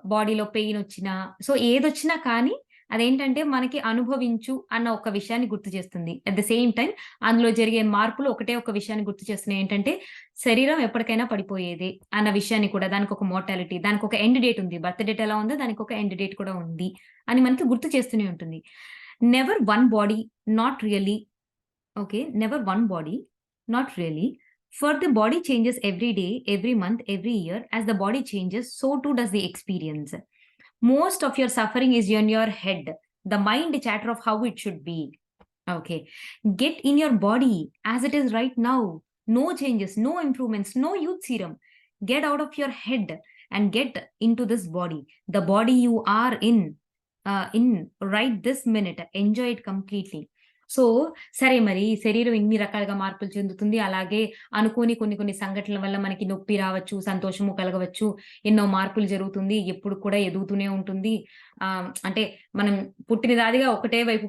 బాడీలో పెయినొచ్చినా, so ఏదొచ్చినా కానీ అదేంటంటే మనకి అనుభవించు అన్న ఒక విషయాన్ని గుర్తు చేస్తుంది. అట్ ద సేమ్ టైమ్ అందులో జరిగే మార్పులు ఒకటే ఒక విషయాన్ని గుర్తు చేస్తున్నాయి. ఏంటంటే శరీరం ఎప్పటికైనా పడిపోయేదే అన్న విషయాన్ని కూడా దానికొక మోర్టాలిటీ, దానికొక ఎండ్ డేట్ ఉంది. బర్త్ డేట్ ఎలా ఉందో దానికొక ఎండ్ డేట్ కూడా ఉంది అని మనకి గుర్తు చేస్తూనే ఉంటుంది. Never one body, not really. Okay. Never one body, not really. For the body changes every day, every month, every year. As the body changes, so too does the experience. Most of your suffering is in your head, the mind chatter of how it should be. Okay. Get in your body as it is right now. No changes, no improvements, no youth serum. Get out of your head and get into this body. The body you are in right this minute. Enjoy it completely. So, సరే మరి శరీరం ఇన్ని రకాలుగా మార్పులు చెందుతుంది. అలాగే అనుకోని కొన్ని కొన్ని సంఘటనల వల్ల మనకి నొప్పి రావచ్చు, సంతోషము కలగవచ్చు, ఎన్నో మార్పులు జరుగుతుంది. ఎప్పుడు కూడా ఎదుగుతూనే ఉంటుంది. అంటే మనం పుట్టినదాదిగా ఒకటే వైపు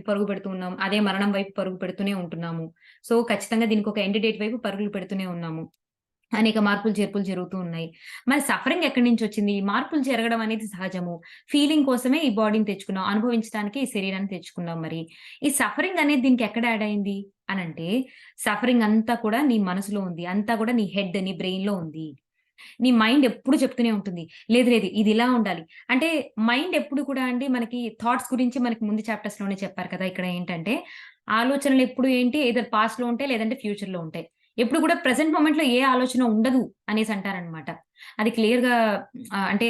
పరుగు పెడుతూ ఉన్నాం. అదే మరణం వైపు పరుగు పెడుతూనే ఉంటున్నాము. సో, ఖచ్చితంగా దీనికొక ఎండ్ డేట్ వైపు పరుగులు పెడుతూనే ఉన్నాము. అనేక మార్పులు, చేర్పులు జరుగుతూ ఉన్నాయి. మరి సఫరింగ్ ఎక్కడి నుంచొచ్చింది? ఈ మార్పులు జరగడం అనేది సహజము. ఫీలింగ్ కోసమే ఈ బాడీని తెచ్చుకున్నాం. అనుభవించడానికే ఈ శరీరాన్ని తెచ్చుకున్నాం మరి. ఈ సఫరింగ్ అనేది దీనికి ఎక్కడ యాడ్ అయింది అనంటే, సఫరింగ్ అంతా కూడా నీ మనసులో ఉంది. అంతా కూడా నీ హెడ్, నీ బ్రెయిన్‌లో ఉంది. నీ మైండ్ ఎప్పుడు చెప్తూనే ఉంటుంది. లేదు లేదు ఇది ఇలా ఉండాలి. అంటే మైండ్ ఎప్పుడు కూడా అండి మనకి థాట్స్ గురించి మనకి ముందు చాప్టర్స్‌లోనే చెప్పారు కదా! ఇక్కడ ఏంటంటే ఆలోచనలు ఎప్పుడు ఏంటి ఎయిదర్ పాస్ట్‌లో ఉంటాయి లేదంటే ఫ్యూచర్‌లో ఉంటాయి. ఎప్పుడు కూడా ప్రెజెంట్ మొమెంట్‌లో ఏ ఆలోచన ఉండదు అనేసి అంటారనమాట. అది క్లియర్‌గా అంటే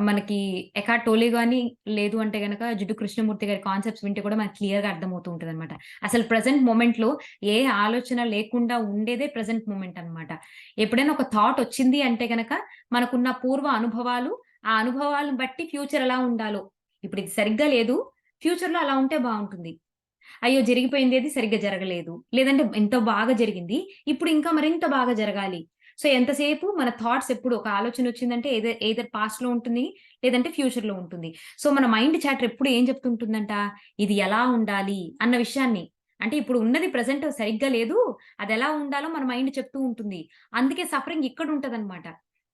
మనకి ఎకార్ట్ టోలే గాని లేదు అంటే గనక జిడ్డు కృష్ణమూర్తి గారి కాన్సెప్ట్స్ వింటే కూడా మనకు క్లియర్‌గా అర్థమవుతూ ఉంటదనమాట. అసలు ప్రెజెంట్ మొమెంట్‌లో ఏ ఆలోచన లేకుండా ఉండేదే ప్రెజెంట్ మొమెంట్ అనమాట. ఎప్పుడైనా ఒక థాట్ వచ్చింది అంటే గనక మనకున్న పూర్వ అనుభవాలు, ఆ అనుభవాలను బట్టి ఫ్యూచర్ ఎలా ఉండాలో, ఇప్పుడు ఇది సరిగ్గా లేదు, ఫ్యూచర్‌లో అలా ఉంటే బావుంటుంది. అయ్యో! జరిగిపోయిందేది సరిగ్గా జరగలేదు. లేదంటే ఎంతో బాగా జరిగింది. ఇప్పుడు ఇంకా మరింత బాగా జరగాలి. సో, ఎంతసేపు మన థాట్స్ ఎప్పుడు ఒక ఆలోచనొచ్చిందంటే ఎయిదర్ పాస్ట్‌లో ఉంటుంది. లేదంటే ఫ్యూచర్‌లో ఉంటుంది. సో, మన మైండ్ చాటర్ ఎప్పుడు ఏం చెప్తుంటుందంట? ఇది ఎలా ఉండాలి అన్న విషయాన్ని. అంటే ఇప్పుడు ఉన్నది ప్రెజెంట్ సరిగ్గా లేదు. అదెలా ఉండాలో మన మైండ్ చెప్తూ ఉంటుంది. అందుకే సఫరింగ్ ఇక్కడుంటదనమాట.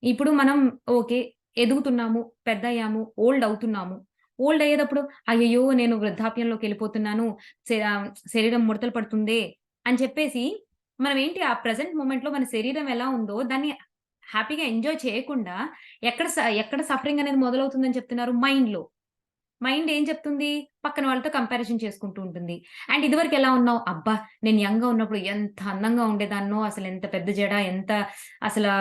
ఇప్పుడు మనం ఓకే. ఎదుగుతున్నాము, పెద్దయ్యాము, ఓల్డ్ అవుతున్నాము. ఓల్డ్ అయ్యేటప్పుడు అయ్యయ్యో! నేను వృద్ధాప్యంలోకెళ్ళిపోతున్నాను. శరీరం ముడతలు పడుతుందే అని చెప్పేసి మనమేంటి ఆ ప్రెజెంట్ మొమెంట్‌లో మన శరీరం ఎలా ఉందో దాన్ని హ్యాపీగా ఎంజాయ్ చేయకుండా ఎక్కడ సఫరింగ్ అనేది మొదలవుతుందని చెప్తున్నారు? మైండ్‌లో. మైండ్ ఏం చెప్తుంది? పక్కన వాళ్ళతో కంపారిజన్ చేసుకుంటూ ఉంటుంది. అండ్ ఇదివరకు ఎలా ఉన్నావు? అబ్బా! నేను యంగ్‌గా ఉన్నప్పుడు ఎంత అందంగా ఉండేదాన్నో, అసలెంత పెద్ద జడ, ఎంత అసలా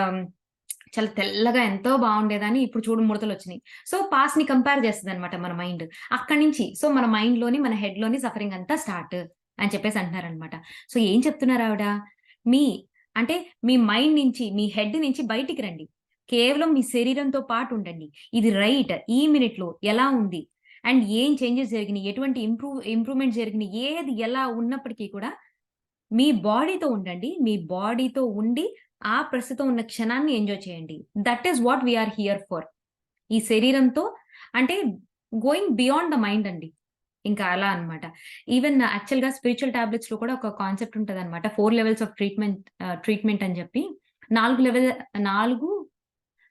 చాలా తెల్లగా ఎంతో బావుండేదాన్ని. ఇప్పుడు చూడు ముడతలొచ్చినియి. సో, పాస్ట్‌ని కంపేర్ చేస్తదనమాట మన మైండ్. అక్కడి నుంచి సో, మన మైండ్‌లోని, మన హెడ్‌లోని సఫరింగ్ అంతా స్టార్ట్ అని చెప్పేసి అంటున్నారనమాట. సో, ఏం చెప్తున్నారావిడ? మీ అంటే మీ మైండ్ నుంచి, మీ హెడ్ నుంచి బయటికి రండి. కేవలం మీ శరీరంతో పాటు ఉండండి. ఇది రైట్. ఈ మినిట్‌లో ఎలా ఉంది? అండ్ ఏం చేంజెస్ జరిగినియి? ఎటువంటి ఇంప్రూవ్‌మెంట్ జరిగినియి? ఏది ఎలా ఉన్నప్పటికీ కూడా మీ బాడీతో ఉండండి. మీ బాడీతో ఉండి, ఆ ప్రస్తుతం ఉన్న క్షణాన్ని ఎంజాయ్ చేయండి. That is what we are here for. ఈ శరీరంతో అంటే గోయింగ్ బియాండ్ ద మైండ్ అండి. ఇంకా అలా అన్నమాట. ఈవెన్ యాక్చువల్‌గా స్పిరిచ్యువల్ టాబ్లెట్స్‌లో కూడా ఒక కాన్సెప్ట్ ఉంటదన్నమాట. 4 లెవెల్స్ ఆఫ్ ట్రీట్మెంట్ అని చెప్పి 4 లెవెల్ 4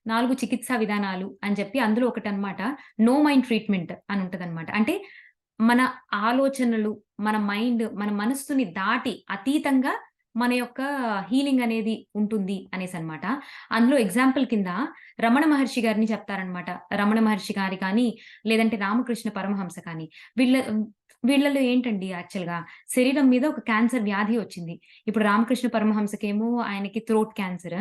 4 చికిత్సా విధానాలు అని చెప్పి అందులో ఒకటన్నమాట. నో మైండ్ ట్రీట్మెంట్ అని ఉంటదన్నమాట. అంటే మన ఆలోచనలు, మన మైండ్, మన మనస్సుని దాటి అతీతంగా మన యొక్క హీలింగ్ అనేది ఉంటుంది అనేసనమాట. అందులో ఎగ్జాంపుల్ కింద రమణ మహర్షి గారిని చెప్తారనమాట. రమణ మహర్షి గారి కానీ, లేదంటే రామకృష్ణ పరమహంస కానీ వీళ్ళ వీళ్ళలో ఏంటండి యాక్చువల్‌గా శరీరం మీద ఒక క్యాన్సర్ వ్యాధి వచ్చింది. ఇప్పుడు రామకృష్ణ పరమహంసకేమో ఆయనకి థ్రోట్ క్యాన్సర్.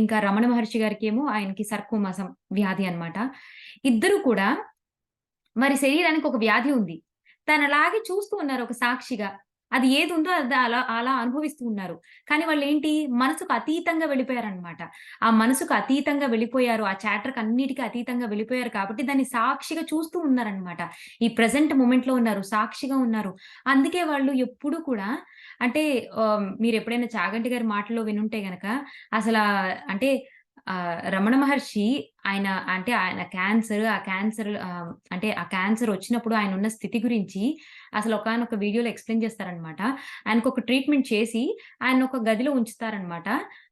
ఇంకా రమణ మహర్షి గారికేమో ఆయనకి సర్కోమాసం వ్యాధి అన్నమాట. ఇద్దరు కూడా మరి శరీరానికి ఒక వ్యాధి ఉంది. తనలాగే చూస్తూ ఉన్నారు ఒక సాక్షిగా. అది ఏదుందో అది అలా అలా అనుభవిస్తూ ఉన్నారు. కానీ వాళ్ళేంటి మనసుకు అతీతంగా వెళ్ళిపోయారనమాట. ఆ మనసుకు అతీతంగా వెళ్ళిపోయారు. ఆ చాప్టర్‌కన్నిటికి అతీతంగా వెళ్ళిపోయారు కాబట్టి దాన్ని సాక్షిగా చూస్తూ ఉన్నారనమాట. ఈ ప్రెజెంట్ మొమెంట్‌లో ఉన్నారు. సాక్షిగా ఉన్నారు. అందుకే వాళ్ళు ఎప్పుడూ కూడా అంటే మీరెప్పుడైనా చాగంటి గారి మాటల్లో వినుంటే గనక అసలా అంటే రమణ మహర్షి ఆయన అంటే ఆ క్యాన్సర్ వచ్చినప్పుడు ఆయనున్న స్థితి గురించి అసలు ఒకానొక వీడియోలో ఎక్స్‌ప్లెయిన్ చేస్తారనమాట. ఆయనకొక ట్రీట్‌మెంట్ చేసి ఆయన్నొక గదిలో ఉంచుతారనమాట.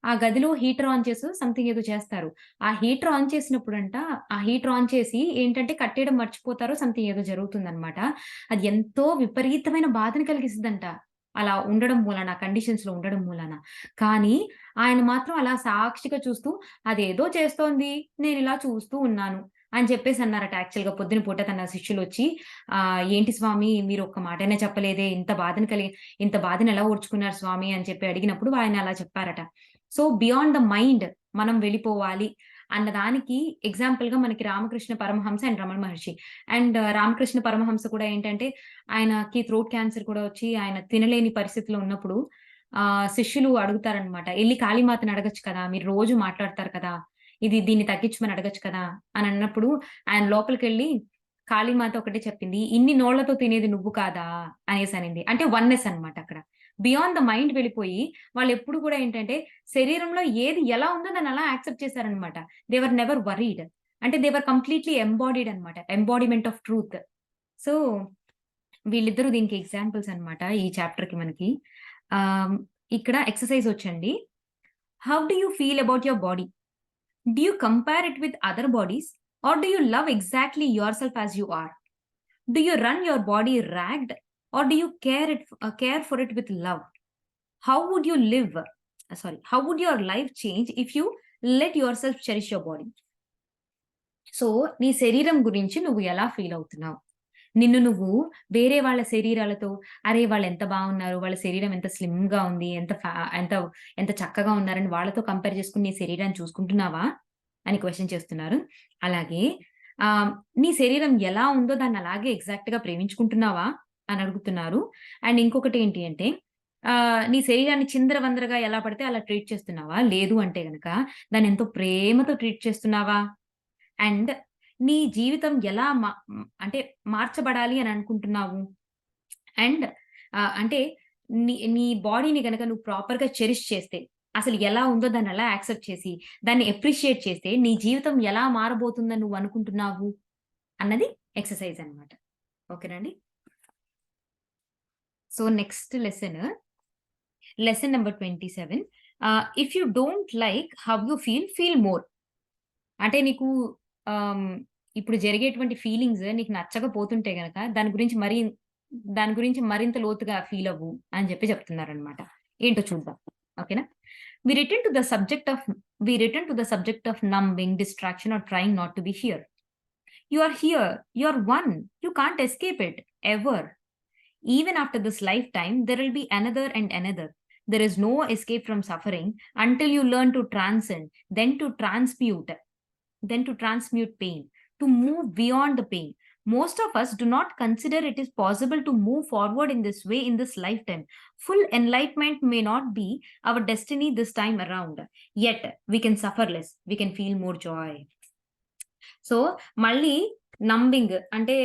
ఆ గదిలో హీటర్ ఆన్ చేసి సంథింగ్ ఏదో చేస్తారు. ఆ హీటర్ ఆన్ చేసినప్పుడంట, ఆ హీటర్ ఆన్ చేసి ఏంటంటే కట్టేయడం మర్చిపోతారో సంథింగ్ ఏదో జరుగుతుందనమాట. అది ఎంతో విపరీతమైన బాధని కలిగిస్తదంట. అలా ఉండడం మూలాన, కండిషన్స్‌లో ఉండడం మూలాన. కానీ ఆయన మాత్రం అలా సాక్షిగా చూస్తూ అదేదో చేస్తోంది. నేనిలా చూస్తూ ఉన్నాను. అని చెప్పేసన్నారట యాక్చువల్‌గా పొద్దున పూట తన శిష్యులొచ్చి "ఏంటి స్వామి మీరు ఒక్క మాటైనా చెప్పలేదే? ఇంత బాధని ఎలా ఓర్చుకున్నారు స్వామి" అని చెప్పి అడిగినప్పుడు ఆయన అలా చెప్పారట. సో, బియాండ్ ద మైండ్ మనం వెళ్ళిపోవాలి అన్న దానికి ఎగ్జాంపుల్‌గా మనకి రామకృష్ణ పరమహంస అండ్ రమణ మహర్షి. అండ్ రామకృష్ణ పరమహంస కూడా ఏంటంటే ఆయనకి థ్రోట్ క్యాన్సర్ కూడా వచ్చి ఆయన తినలేని పరిస్థితిలో ఉన్నప్పుడు శిష్యులు అడుగుతారనమాట. "ఎళ్లి కాళీమాతని అడగొచ్చు కదా! మీరు రోజు మాట్లాడతారు కదా! దీన్ని తగ్గించమని అడగొచ్చు కదా!" అనన్నప్పుడు ఆయన లోపలికెళ్ళి కాళీమాత ఒకటే చెప్పింది. "ఇన్ని నోళ్ళతో తినేది నువ్వు కాదా?" అనేసనింది. అంటే వన్నెస్ అనమాట అక్కడ. బియాండ్ ద మైండ్ వెళ్ళిపోయి వాళ్ళెప్పుడు కూడా ఏంటంటే శరీరంలో ఏది ఎలా ఉందో దాన్ని అలా యాక్సెప్ట్ చేశారనమాట. They were never worried. అంటే దే వర్ కంప్లీట్‌లీ ఎంబాడీడ్ అనమాట. Embodiment of truth. సో, వీళ్ళిద్దరూ దీనికి ఎగ్జాంపుల్స్ అన్నమాట ఈ చాప్టర్‌కి మనకి. ఆహ్, ఇక్కడ ఎక్సర్‌సైజ్ వచ్చండి. How do you feel about your body? Do you compare it with other bodies? Or do you love exactly yourself as you are? Do you run your body ragged? Or do you care for it with love? How would you live how would your life change if you let yourself cherish your body? So, నీ శరీరం గురించి నువ్వు ఎలా feel అవుతున్నావు? నిన్ను నువ్వు వేరే వాళ్ళ శరీరాలతో అరే! వాళ్ళెంత బావున్నారు. వాళ్ళ శరీరం ఎంత స్లిమ్‌గా ఉంది. ఎంత ఎంత చక్కగా ఉన్నారని వాళ్ళతో కంపేర్ చేసుకొని నీ శరీరాన్ని చూసుకుంటున్నావా? అని క్వెషన్ చేస్తున్నారు. అలాగే ఆహ్, నీ శరీరం ఎలా ఉందో దాన్ని అలాగే ఎగ్జాక్ట్‌గా ప్రేమించుకుంటున్నావా? అని అడుగుతున్నారు. అండ్ ఇంకొకటేంటి అంటే నీ శరీరాన్ని చిందరవందరగా ఎలా పడితే అలా ట్రీట్ చేస్తున్నావా? లేదు అంటే గనక దాన్నెంతో ప్రేమతో ట్రీట్ చేస్తున్నావా? అండ్ నీ జీవితం ఎలా అంటే మార్చబడాలి అని అనుకుంటున్నావు? అండ్ అంటే నీ బాడీని గనక నువ్వు ప్రాపర్‌గా చెరిష్ చేస్తే, అసలు ఎలా ఉందో దాన్ని ఎలా యాక్సెప్ట్ చేసి, దాన్ని అప్రిషియేట్ చేస్తే, నీ జీవితం ఎలా మారబోతుందని నువ్వు అనుకుంటున్నావు? అన్నది ఎక్సర్‌సైజ్ అన్నమాట. ఓకేనండి. So, next lesson number 27 if you don't like how you feel more. అంటే నీకు ఆహ్, ఇప్పుడు జరిగేటువంటి ఫీలింగ్స్ నీకు నచ్చకపోతుంటే గనక దాని గురించి మరింత లోతుగా ఫీల్ అవ్వు అని చెప్తున్నారనమాట. ఏంటో చూద్దాం. ఓకేనా? We return to the subject of we return to the subject of numbing, distraction or trying not to be here. You are here. You are one. You can't escape it ever. Even after this lifetime, there will be another and another. There is no escape from suffering until you learn to transcend, then to transmute pain, to move beyond the pain. Most of us do not consider it is possible to move forward in this way in this lifetime. Full enlightenment may not be our destiny this time around. Yet, we can suffer less, we can feel more joy. So, మళ్ళీ numbing అంటే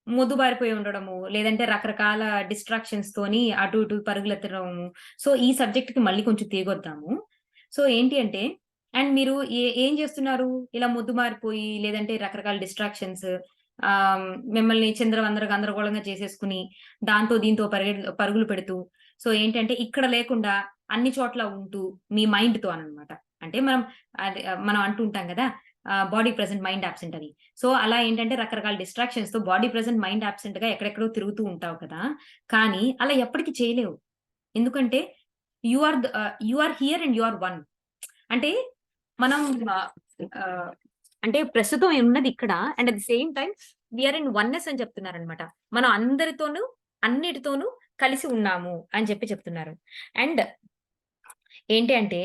మొద్దుబారిపోయి ఉండడము, లేదంటే రకరకాల డిస్ట్రాక్షన్స్‌తోని అటు ఇటు పరుగులెత్తడము. So, ఈ సబ్జెక్ట్‌కి మళ్ళీ కొంచెం తిరిగొద్దాము. సో, ఏంటి అంటే మీరు ఏం చేస్తున్నారు? ఇలా మొద్దుబారిపోయి లేదంటే రకరకాల డిస్ట్రాక్షన్స్ మిమ్మల్ని చిందరవందర గందరగోళంగా చేసేసుకొని, దాంతో దీంతో పరుగులు పెడుతూ, సో, ఏంటంటే ఇక్కడ లేకుండా అన్ని చోట్ల ఉంటూ మీ మైండ్‌తో అనమాట. అంటే మనం అంటూ ఉంటాం గదా! బాడీ ప్రెజెంట్ మైండ్ అబ్సెంట్ అని. సో, అలా ఏంటంటే రకరకాల డిస్ట్రాక్షన్స్‌తో బాడీ ప్రెజెంట్ మైండ్ అబ్సెంట్‌గా ఎక్కడెక్కడో తిరుగుతూ ఉంటావు కదా! కానీ అలా ఎప్పటికి చేయలేవు. ఎందుకంటే you are here and you are one. అంటే మనం ఆహ్, ఆహ్, అంటే ప్రస్తుతం ఉన్నది ఇక్కడ and at the same time we are in oneness అని చెప్తున్నారనమాట. మనం అందరితోనూ, అన్నిటితోనూ కలిసి ఉన్నాము అని చెప్తున్నారు. అండ్ ఏంటి అంటే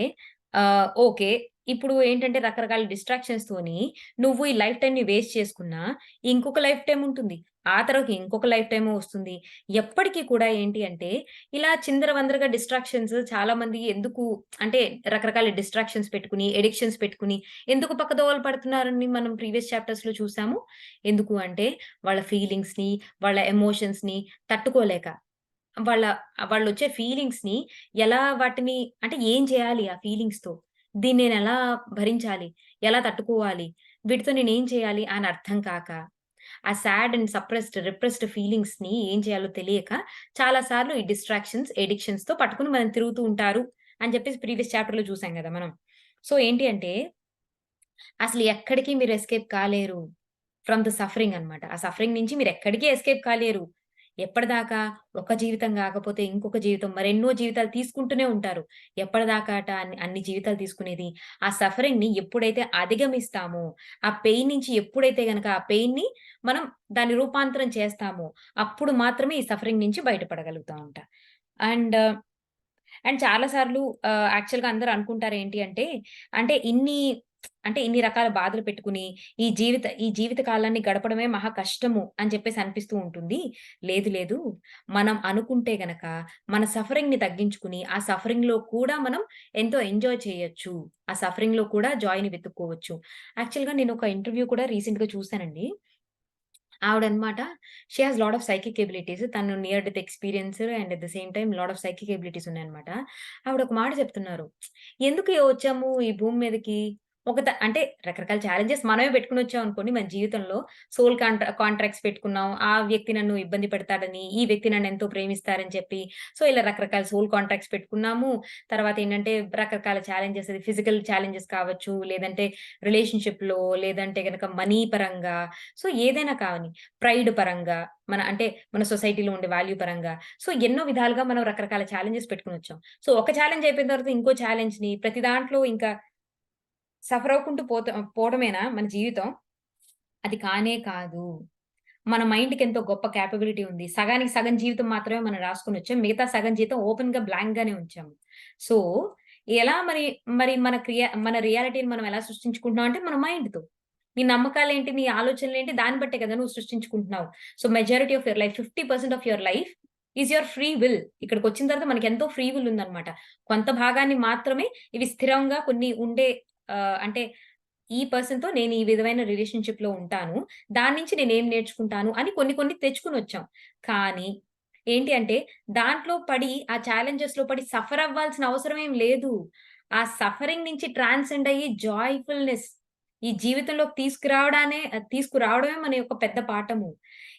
ఓకే. ఇప్పుడు ఏంటంటే రకరకాల డిస్ట్రాక్షన్స్‌తోని నువ్వు ఈ లైఫ్ టైమ్‌ని వేస్ట్ చేసుకున్నా, ఇంకొక లైఫ్ టైమ్ ఉంటుంది. ఆ తర్వాత ఇంకొక లైఫ్ టైమ్ వస్తుంది. ఎప్పటికి కూడా ఏంటి అంటే, ఇలా చిందరవందరగా డిస్ట్రాక్షన్స్ చాలామంది ఎందుకు అంటే రకరకాల డిస్ట్రాక్షన్స్ పెట్టుకొని, అడిక్షన్స్ పెట్టుకొని ఎందుకు పక్కదోవలు పడుతున్నారని మనం ప్రీవియస్ చాప్టర్స్‌లో చూసాము. ఎందుకు అంటే వాళ్ళ ఫీలింగ్స్‌ని, వాళ్ళ ఎమోషన్స్‌ని తట్టుకోలేక. వాళ్ళ వాళ్ళొచ్చే ఫీలింగ్స్‌ని ఎలా వాటిని అంటే ఏం చేయాలి ఆ ఫీలింగ్స్‌తో? దీన్ని నేనెలా భరించాలి? ఎలా తట్టుకోవాలి? వీటితో నేనేం చేయాలి అని అర్థం కాక, ఆ సాడ్ అండ్ రిప్రెస్డ్ ఫీలింగ్స్‌ని ఏం చేయాలో తెలియక చాలా సార్లు ఈ డిస్ట్రాక్షన్స్, అడిక్షన్స్‌తో పట్టుకొని మనం తిరుగుతూ ఉంటారు అని చెప్పేసి ప్రీవియస్ చాప్టర్‌లో చూసాం గదా మనం. సో ఏంటి అంటే అసలు ఎక్కడికి మీరు ఎస్కేప్ కాలేరు. ఫ్రమ్ ద సఫరింగ్ అన్నమాట. ఆ సఫరింగ్ నుంచి మీరెక్కడికి ఎస్కేప్ కాలేరు. ఎప్పటిదాకా ఒక జీవితం గాకపోతే ఇంకొక జీవితం, మరెన్నో జీవితాలు తీసుకుంటూనే ఉంటారు. ఎప్పటిదాకా అన్ని జీవితాలు తీసుకునేది. ఆ సఫరింగ్‌ని ఎప్పుడైతే అధిగమిస్తామో, ఆ పెయిన్ నుంచి ఎప్పుడైతే గనక ఆ పెయిన్‌ని మనం దాన్ని రూపాంతరం చేస్తామో, అప్పుడు మాత్రమే ఈ సఫరింగ్ నుంచి బయటపడగలుగుతామంట. అండ్ అండ్ చాలా సార్లు యాక్చువల్‌గా అందరూ అనుకుంటారేంటి అంటే, అంటే ఇన్ని రకాల బాధలు పెట్టుకొని, ఈ జీవిత కాలాన్ని గడపడమే మహా కష్టము అని చెప్పేసి అనిపిస్తూ ఉంటుంది. లేదు లేదు. మనం అనుకుంటే గనక మన సఫరింగ్‌ని తగ్గించుకొని, ఆ సఫరింగ్‌లో కూడా మనం ఎంతో ఎంజాయ్ చేయొచ్చు. ఆ సఫరింగ్‌లో కూడా జాయ్‌ని వెతుక్కోవచ్చు. యాక్చువల్‌గా నేనొక ఇంటర్వ్యూ కూడా రీసెంట్‌గా చూసానండి. ఆవిడనమాట she has lot of psychic abilities. తను near death experience and at the same time lot of psychic abilities ఉన్నాయన్నమాట. ఆవిడ ఒక మాట చెప్తున్నారు. ఎందుకు వచ్చాము ఈ భూమి మీదకి? అంటే రకరకాల ఛాలెంజెస్ మనమే పెట్టుకొనొచ్చామనుకోండి మన జీవితంలో. కాంట్రాక్ట్స్ పెట్టుకున్నాం. ఆ వ్యక్తి నన్ను ఇబ్బంది పెడతాడని, ఈ వ్యక్తి నన్నెంతో ప్రేమిస్తారని చెప్పి, సో, ఇలా రకరకాల సోల్ కాంట్రాక్ట్స్ పెట్టుకున్నాము. తర్వాతేంటంటే రకరకాల ఛాలెంజెస్ అది ఫిజికల్ ఛాలెంజెస్ కావచ్చు, లేదంటే రిలేషన్‌షిప్‌లో, లేదంటే గనక మనీ పరంగా, సో, ఏదైనా కావని. ప్రైడ్ పరంగా, మన సొసైటీలో ఉండే వాల్యూ పరంగా. సో, ఎన్నో విధాలుగా మనం రకరకాల ఛాలెంజెస్ పెట్టుకొనొచ్చాం. సో, ఒక ఛాలెంజ్ అయిపోయిన తర్వాత ఇంకో ఛాలెంజ్‌ని ప్రతి దాంట్లో ఇంకా సఫర్ అవ్వుకుంటూ పోవడమేనా మన జీవితం? అది కానే కాదు. మన మైండ్‌కెంతో గొప్ప కేపబిలిటీ ఉంది. సగానికి సగం జీవితం మాత్రమే మనం రాసుకొనొచ్చాం. మిగతా సగం జీవితం ఓపెన్‌గా బ్లాంక్‌గానే ఉంచాము. సో, ఎలా మరి మన రియాలిటీని మనం ఎలా సృష్టించుకుంటున్నాం అంటే మన మైండ్‌తో. నీ నమ్మకాలేంటి? నీ ఆలోచనలేంటి? దాన్ని బట్టే కదా నువ్వు సృష్టించుకుంటున్నావు. So, majority of your life 50% of your life is your free will. ఇక్కడికొచ్చిన తర్వాత మనకెంతో ఫ్రీ విల్ ఉందన్నమాట. కొంత భాగాన్ని మాత్రమే ఇవి స్థిరంగా కొన్ని ఉండే అంటే ఈ పర్సన్‌తో నేను ఈ విధమైన రిలేషన్‌షిప్‌లో ఉంటాను. దాని నుంచి నేనేం నేర్చుకుంటాను అని కొన్ని కొన్ని తెచ్చుకొనొచ్చాం. కానీ ఏంటి అంటే దాంట్లో పడి ఆ ఛాలెంజెస్‌లో పడి సఫర్ అవ్వాల్సిన అవసరం ఏం లేదు. ఆ సఫరింగ్ నుంచి ట్రాన్సెండ్ అయ్యి జాయ్‌ఫుల్‌నెస్ ఈ జీవితంలోకి తీసుకురావడమే మన యొక్క పెద్ద పాఠము.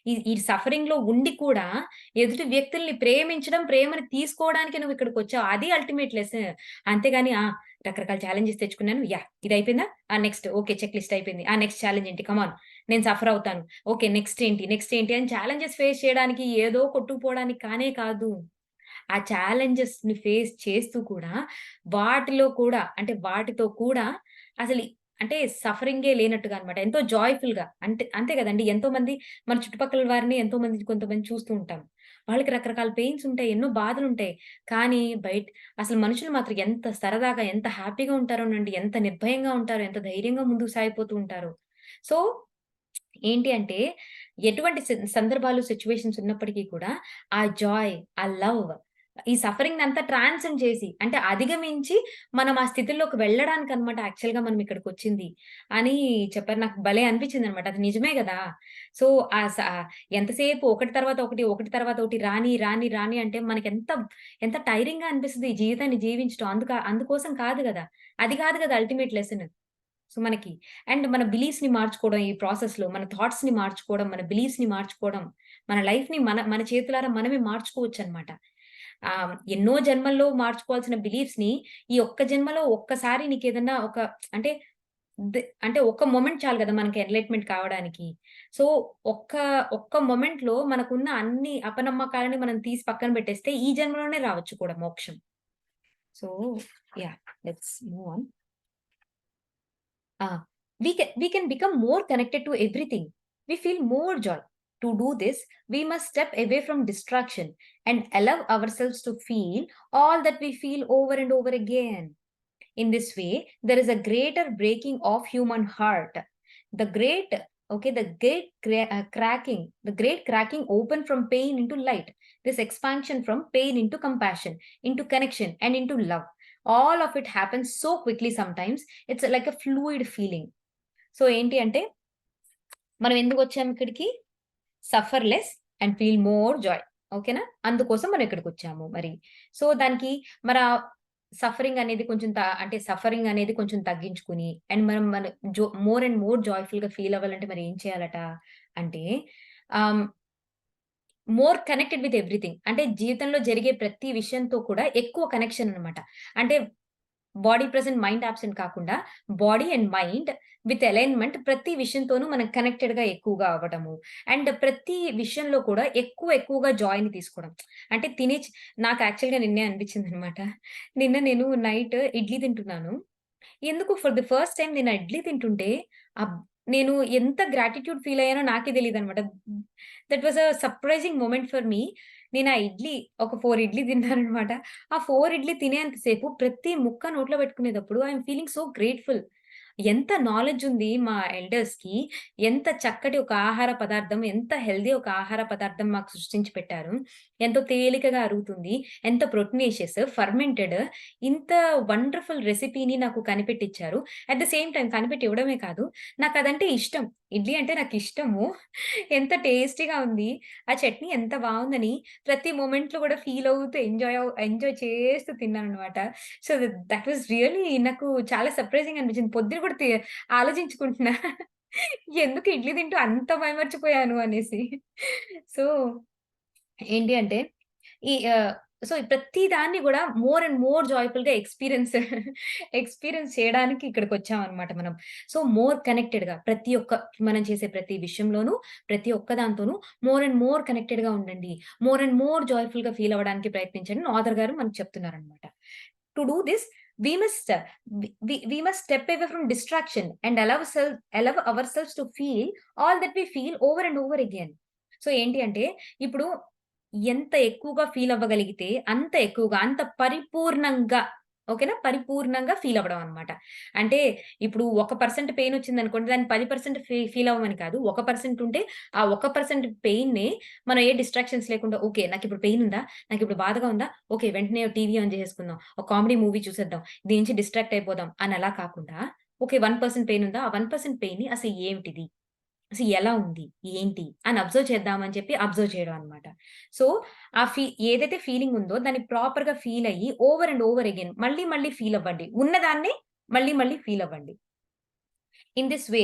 ఈ సఫరింగ్‌లో ఉండి కూడా ఎదుటి వ్యక్తుల్ని ప్రేమించడం, ప్రేమని తీసుకోవడానికి నువ్విక్కడికొచ్చావు. అది అల్టిమేట్ లెసన్. అంతేగాని రకరకాల ఛాలెంజెస్ తెచ్చుకున్నాను. ఇదయిపోయిందా? Next okay. చెక్ లిస్ట్ అయిపోయింది. నెక్స్ట్ ఛాలెంజ్ ఏంటి? Come on. నేను సఫర్ అవుతాను. ఓకే. నెక్స్ట్ ఏంటి? నెక్స్ట్ ఏంటి? అని ఛాలెంజెస్ ఫేస్ చేయడానికి ఏదో కొట్టుకుపోవడానికి కానే కాదు. ఆ ఛాలెంజెస్‌ని ఫేస్ చేస్తూ కూడా వాటితో కూడా అసలు అంటే సఫరింగే లేనట్టుగా అన్నమాట. ఎంతో జాయ్‌ఫుల్‌గా అంతే గదండీ! ఎంతోమంది మన చుట్టుపక్కల వారిని కొంతమంది చూస్తూ ఉంటాం. వాళ్ళకి రకరకాల పెయిన్స్ ఉంటాయి. ఎన్నో బాధలుంటాయి. కానీ అసలు మనుషులు మాత్రం ఎంత సరదాగా, ఎంత హ్యాపీగా ఉంటారోనండి. ఎంత నిర్భయంగా ఉంటారో, ఎంత ధైర్యంగా ముందుకు సాగిపోతూ ఉంటారో. సో, ఏంటి అంటే ఎటువంటి సందర్భాలు, సిట్యుయేషన్స్ ఉన్నప్పటికీ కూడా ఆ జాయ్, ఆ లవ్, ఈ సఫరింగ్‌నంతా ట్రాన్సెండ్ చేసి అంటే అధిగమించి మనం ఆ స్థితిలోకి వెళ్ళడానికనమాట యాక్చువల్‌గా మనం ఇక్కడికొచ్చింది అని చెప్పారు. నాకు భలే అనిపించిందనమాట. అది నిజమే గదా! సో, ఆ స ఎంతసేపు ఒకటి తర్వాత ఒకటి, ఒకటి తర్వాత ఒకటి రాని అంటే ఎంత టైరింగ్‌గా అనిపిస్తది ఈ జీవితాన్ని జీవించటం. అందుకోసం కాదు గదా! అది కాదు గదా అల్టిమేట్ లెసన్. సో, మన బిలీఫ్స్‌ని మార్చుకోవడం ఈ ప్రాసెస్‌లో, మన థాట్స్‌ని మార్చుకోవడం, మన బిలీఫ్స్‌ని మార్చుకోవడం, మన లైఫ్‌ని మన చేతులారా మనమే మార్చుకోవచ్చనమాట. ఎన్నో జన్మల్లో మార్చుకోవాల్సిన బిలీఫ్స్‌ని ఈ ఒక్క జన్మలో ఒక్కసారి నీకేదన్నా అంటే అంటే ఒక్క మొమెంట్ చాలు గదా! మనకి ఎన్‌లైట్‌మెంట్ కావడానికి. సో, ఒక్క ఒక్క మొమెంట్‌లో మనకున్న అన్ని అపనమ్మకాలని మనం తీసి పక్కన పెట్టేస్తే ఈ జన్మలోనే రావచ్చు కూడా మోక్షం. So, yeah! Let's move on. Ah, we can become more connected to everything. We feel more joy. To do this, we must step away from distraction and allow ourselves to feel all that we feel over and over again. In this way, there is a greater breaking of human heart. The great, the great cracking open from pain into light. This expansion from pain into compassion, into connection, and into love. All of it happens so quickly sometimes. It's like a fluid feeling. So, ఏంటి అంటే మనం ఎందుకొచ్చాం ఇక్కడికి? Suffer less and feel more Joy. ఓకేనా? అందుకోసం మనం ఇక్కడికొచ్చాము మరి. So, దానికి మరా suffering అనేది కొంచెం అంటే సఫరింగ్ అనేది కొంచెం తగ్గించుకొని అండ్ మనం మన మోర్ అండ్ మోర్ జాయ్‌ఫుల్‌గా ఫీల్ అవ్వాలంటే మరి ఏం చేయాలట అంటే ఆహ్, మోర్ కనెక్టెడ్ విత్ ఎవ్రీథింగ్. అంటే జీవితంలో జరిగే ప్రతి విషయంతో కూడా ఎక్కువ కనెక్షన్ అన్నమాట. అంటే బాడీ ప్రెజెంట్, మైండ్ అబ్సెంట్ కాకుండా body and mind with alignment ప్రతి విషయంతోనూ మనం కనెక్టెడ్‌గా ఎక్కువగా అవ్వడము. అండ్ ప్రతి విషయంలో కూడా ఎక్కువగా జాయ్‌ని తీసుకోవడం. అంటే నాకు యాక్చువల్‌గా నిన్నే అనిపించిందనమాట. నిన్న నేను నైట్ ఇడ్లీ తింటున్నాను. ఎందుకో ఫర్ ది ఫస్ట్ టైమ్ నేను ఆ ఇడ్లీ తింటుంటే అబ్ నేను ఎంత గ్రాటిట్యూడ్ ఫీల్ అయ్యానో నాకే తెలీదనమాట. That was a surprising moment for me. నేను ఆ ఇడ్లీ ఒక 4 ఇడ్లీ తిన్నాననమాట. ఆ 4 ఇడ్లీ తినేంత సేపు ప్రతి ముక్క నోట్లో పెట్టుకునేటప్పుడు I am feeling so grateful. ఎంత నాలెడ్జ్ ఉంది మా ఎల్డర్స్‌కి. ఎంత చక్కటి ఒక ఆహార పదార్థం, ఎంత హెల్తీ ఒక ఆహార పదార్థం మాకు సృష్టించి పెట్టారు. ఎంతో తేలికగా అరుగుతుంది. ఎంత ప్రోటీనేషియస్, ఫర్మెంటెడ్ ఇంత వండర్‌ఫుల్ రెసిపీని నాకు కనిపెట్టిచ్చారు. అట్ ద సేమ్ టైమ్ కనిపెట్టి ఇవ్వడమే కాదు, నాకదంటే ఇష్టం. ఇడ్లీ అంటే నాకిష్టము. ఎంత టేస్టీగా ఉంది. ఆ చట్నీ ఎంత బావుందని ప్రతి మొమెంట్‌లో గూడా ఫీల్ అవుతూ ఎంజాయ్ చేస్తూ తిన్నాననమాట. సో, దట్ వాస్ రియల్లీ నాకు చాలా సర్ప్రైజింగ్ అనిపించింది. పొద్దున కూడా ఆలోచించుకుంటున్నా. ఎందుకు ఇడ్లీ తింటూ అంత మైమర్చిపోయాను అనేసి. సో, ఏంటి అంటే సో, ప్రతి దాన్ని గూడా మోర్ అండ్ మోర్ జాయ్‌ఫుల్‌గా ఎక్స్‌పీరియన్స్ చేయడానికి ఇక్కడికొచ్చామనమాట మనం. సో, మోర్ కనెక్టెడ్‌గా మనం చేసే ప్రతి విషయంలోనూ, ప్రతి ఒక్క దాంతోనూ మోర్ అండ్ మోర్ కనెక్టెడ్‌గా ఉండండి. మోర్ అండ్ మోర్ జాయ్‌ఫుల్‌గా ఫీల్ అవ్వడానికి ప్రయత్నించండి అని ఆథర్ గారు మనకు చెప్తున్నారనమాట. To do this we must we must step away from distraction and allow our selves to feel all that we feel over and over again. So, ఏంటి అంటే ఇప్పుడు ఎంత ఎక్కువగా ఫీల్ అవ్వగలిగితే అంత ఎక్కువగా, అంత పరిపూర్ణంగా ఓకేనా? పరిపూర్ణంగా ఫీల్ అవ్వడం అన్నమాట. అంటే ఇప్పుడు 1% పెయిన్ వచ్చిందనుకోండి దాన్ని 10% ఫీల్ అవ్వమని కాదు. 1% ఉంటే ఆ 1% పెయిన్‌ని మనం ఏ డిస్ట్రాక్షన్స్ లేకుండా ఓకే. నాకిప్పుడు పెయిన్ ఉందా? నాకిప్పుడు బాధగా ఉందా? ఓకే. వెంటనే టీవీ ఆన్ చేసేసుకుందాం. ఒక కామెడీ మూవీ చూసేద్దాం. దీని నుంచి డిస్ట్రాక్ట్ అయిపోదాం అని అలా కాకుండా ఓకే. 1% పెయిన్ ఉందా? ఆ 1% పెయిన్‌ని అసలు ఏమిటిది? అసలు ఎలా ఉంది? ఏంటి? అని అబ్జర్వ్ చేద్దామని చెప్పి అబ్జర్వ్ చేయడం అన్నమాట. సో, ఆ ఏదైతే ఫీలింగ్ ఉందో దాన్ని ప్రాపర్‌గా ఫీల్ అయ్యి ఓవర్ అండ్ ఓవర్ అగైన్ మళ్ళీ ఫీల్ అవ్వండి. ఉన్నదాన్నే మళ్ళీ ఫీల్ అవ్వండి. ఇన్ దిస్ వే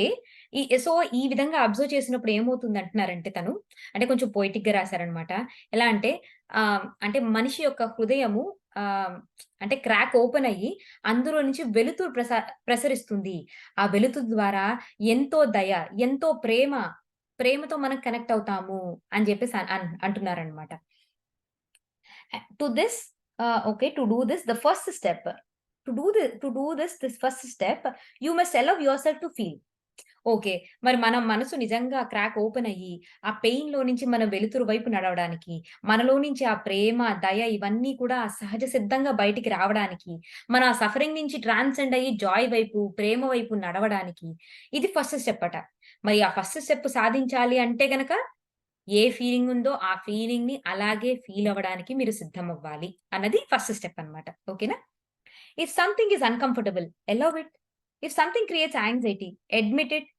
ఈ విధంగా అబ్జర్వ్ చేసినప్పుడు ఏమవుతుందంటున్నారంటే తను, అంటే కొంచెం పొయెటిక్‌గా రాసారనమాట. ఎలా అంటే అంటే మనిషి యొక్క హృదయము ఆహ్, అంటే క్రాక్ ఓపెన్ అయ్యి అందులో నుంచి వెలుతురు ప్రసరిస్తుంది. ఆ వెలుతురు ద్వారా ఎంతో దయ, ఎంతో ప్రేమతో మనం కనెక్ట్ అవుతాము అని జెప్పేసి అంటున్నారనమాట. To this, okay, to do this, the first step, to do this first step, you must allow yourself to feel. Okay. మరి మన మనసు నిజంగా క్రాక్ ఓపెన్ అయ్యి, ఆ పెయిన్‌లో నుంచి మనం వెలుతురు వైపు నడవడానికి, మనలో నుంచి ఆ ప్రేమ, దయ ఇవన్నీ కూడా సహజ సిద్ధంగా బయటికి రావడానికి, మన ఆ సఫరింగ్ నుంచి ట్రాన్సెండ్ అయ్యి జాయ్ వైపు, ప్రేమ వైపు నడవడానికి ఇది ఫస్ట్ స్టెప్ అట. మరి ఆ ఫస్ట్ స్టెప్ సాధించాలి అంటే గనక ఏ ఫీలింగ్ ఉందో ఆ ఫీలింగ్‌ని అలాగే ఫీల్ అవ్వడానికి మీరు సిద్ధమవ్వాలి అన్నది ఫస్ట్ స్టెప్ అన్నమాట. ఓకేనా? If something is uncomfortable allow it. If something creates anxiety admit it.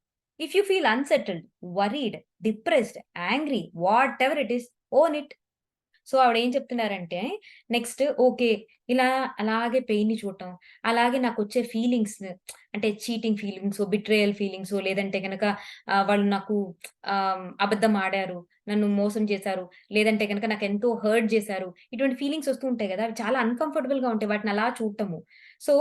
If you feel unsettled, worried, depressed, angry whatever it is own it. So, ఆవిడేం చెప్తున్నారంటే, నెక్స్ట్ ఓకే. ఇలా అలాగే పెయిన్‌ని చూడటం, అలాగే నాకొచ్చే ఫీలింగ్స్ అంటే చీటింగ్ ఫీలింగ్సో, బిట్రేయల్ ఫీలింగ్సో లేదంటే గనక వాళ్ళు నాకు అబద్ధం ఆడారు, నన్ను మోసం చేశారు, లేదంటే గనక నాకెంతో హర్ట్ చేశారు. ఇటువంటి ఫీలింగ్స్ వస్తూ ఉంటాయి గదా! అవి చాలా అన్‌కంఫర్టబుల్‌గా ఉంటాయి. వాటిని అలా చూడటము. సో,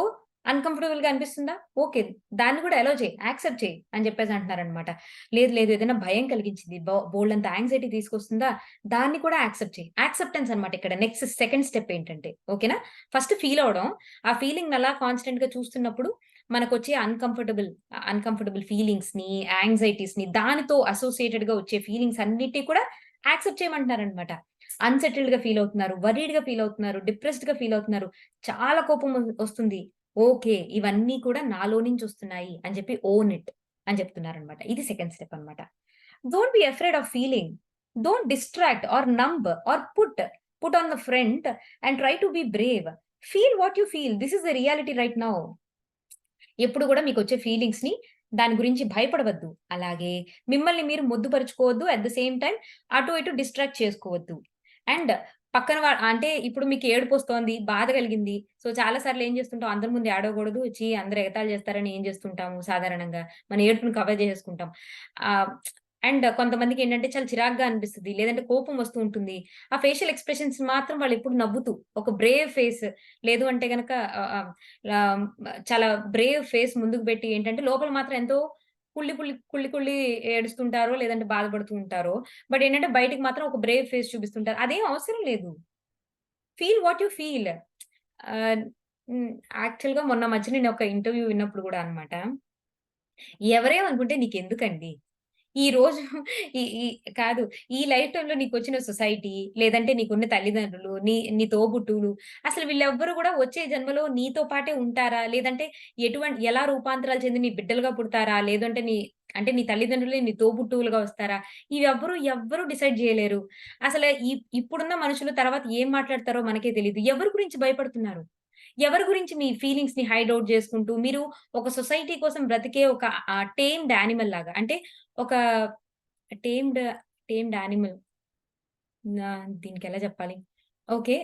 అన్‌కంఫర్టబుల్‌గా అనిపిస్తుందా? ఓకే. దాన్ని కూడా అలౌ చేయి. యాక్సెప్ట్ చేయి అని చెప్పేసి అంటున్నారనమాట. లేదు ఏదైనా భయం కలిగించింది. బోలెడంత యాంక్సైటీ తీసుకొస్తుందా? దాన్ని కూడా యాక్సెప్ట్ చెయి. యాక్సెప్టెన్స్ అన్నమాట ఇక్కడ. నెక్స్ట్ సెకండ్ స్టెప్ ఏంటంటే ఓకేనా? ఫస్ట్ ఫీల్ అవ్వడం. ఆ ఫీలింగ్‌ని అలా కాన్స్టెంట్‌గా చూస్తున్నప్పుడు మనకొచ్చే అన్‌కంఫర్టబుల్ ఫీలింగ్స్‌ని, యాంక్సైటీస్‌ని దానితో అసోసియేటెడ్‌గా వచ్చే ఫీలింగ్స్ అన్నిటిని కూడా యాక్సెప్ట్ చేయమంటున్నారన్నమాట. అన్‌సెటిల్డ్‌గా ఫీల్ అవుతున్నారు, వరీడ్‌గా ఫీల్ అవుతున్నారు, డిప్రెస్డ్‌గా ఫీల్ అవుతున్నారు, చాలా కోపం వస్తుంది. ఓకే. ఇవన్నీ కూడా నాలో నుంచి వస్తున్నాయి అని చెప్పి ఓన్ ఇట్ అని చెప్తున్నారన్నమాట. ఇది సెకండ్ స్టెప్ అన్నమాట. Don't be afraid of feeling. Don't distract or numb or put on the front and try to be brave. Feel what you feel. This is the reality right now. ఎప్పుడు గూడా మీకొచ్చే ఫీలింగ్స్‌ని దాని గురించి భయపడవద్దు. అలాగే మిమ్మల్ని మీరు మొద్దుపరుచుకోవద్దు. అట్ ద సేమ్ టైమ్ అటు ఇటు డిస్ట్రాక్ట్ చేసుకోవద్దు. అండ్ పక్కన అంటే ఇప్పుడు మీకు ఏడుపొస్తోంది, బాధ కలిగింది. సో, చాలా సార్లు ఏం చేస్తుంటాం, అందరి ముందు ఏడవకూడదు. అందరూ ఎగతాళి చేస్తారని ఏం చేస్తుంటాము సాధారణంగా, మన ఏడుపుని కవర్ చేసేసుకుంటాం. ఆహ్, అండ్ కొంతమందికేంటంటే చాలా చిరాకుగా అనిపిస్తది. లేదంటే కోపం వస్తూ ఉంటుంది. ఆ ఫేషియల్ ఎక్స్‌ప్రెషన్స్ మాత్రం వాళ్ళెప్పుడు నవ్వుతూ, ఒక బ్రేవ్ ఫేస్ లేదు అంటే గనక ఆహ్, ఆహ్, ఆహ్, చాలా బ్రేవ్ ఫేస్ ముందుకు పెట్టి ఏంటంటే, లోపల మాత్రం ఎంతో కుళ్ళి ఏడుస్తుంటారో, లేదంటే బాధపడుతూ ఉంటారో. బట్ ఏంటంటే బయటికి మాత్రం ఒక బ్రేవ్ ఫేస్ చూపిస్తుంటారు. అదేం అవసరం లేదు. Feel what you feel. ఆహ్, హ్మ్. యాక్చువల్‌గా మొన్న మధ్య నేను ఒక ఇంటర్వ్యూ విన్నప్పుడు గూడా అన్నమాట. ఎవరేమనుకుంటే నీకెందుకండి? ఈ రోజు ఈ ఈ కాదు. ఈ లైఫ్ టైమ్‌లో నీకొచ్చిన సొసైటీ, లేదంటే నీకున్న తల్లిదండ్రులు, నీ తోబుట్టువులు, అసలు వీళ్ళెవ్వరు గూడా వచ్చే జన్మలో నీతో పాటే ఉంటారా? లేదంటే ఎలా రూపాంతరాలు చెంది నీ బిడ్డలుగా పుడతారా? లేదంటే నీ తల్లిదండ్రులే నీ తోబుట్టువులుగా వస్తారా? ఎవ్వరు డిసైడ్ జేయలేరు. అసలు ఇప్పుడున్న మనుషులు తర్వాత ఏం మాట్లాడతారో మనకే తెలీదు. ఎవరి గురించి భయపడుతున్నారు? ఎవరి గురించి మీ ఫీలింగ్స్‌ని హైడ్ ఔట్ జేసుకుంటూ, మీరు ఒక సొసైటీ కోసం బ్రతికే ఒక టేమ్డ్ యానిమల్ లాగా. అంటే ఒక టేమ్డ్, టేమ్డ్ యానిమల్. దీనికెలా జెప్పాలి? ఓకే.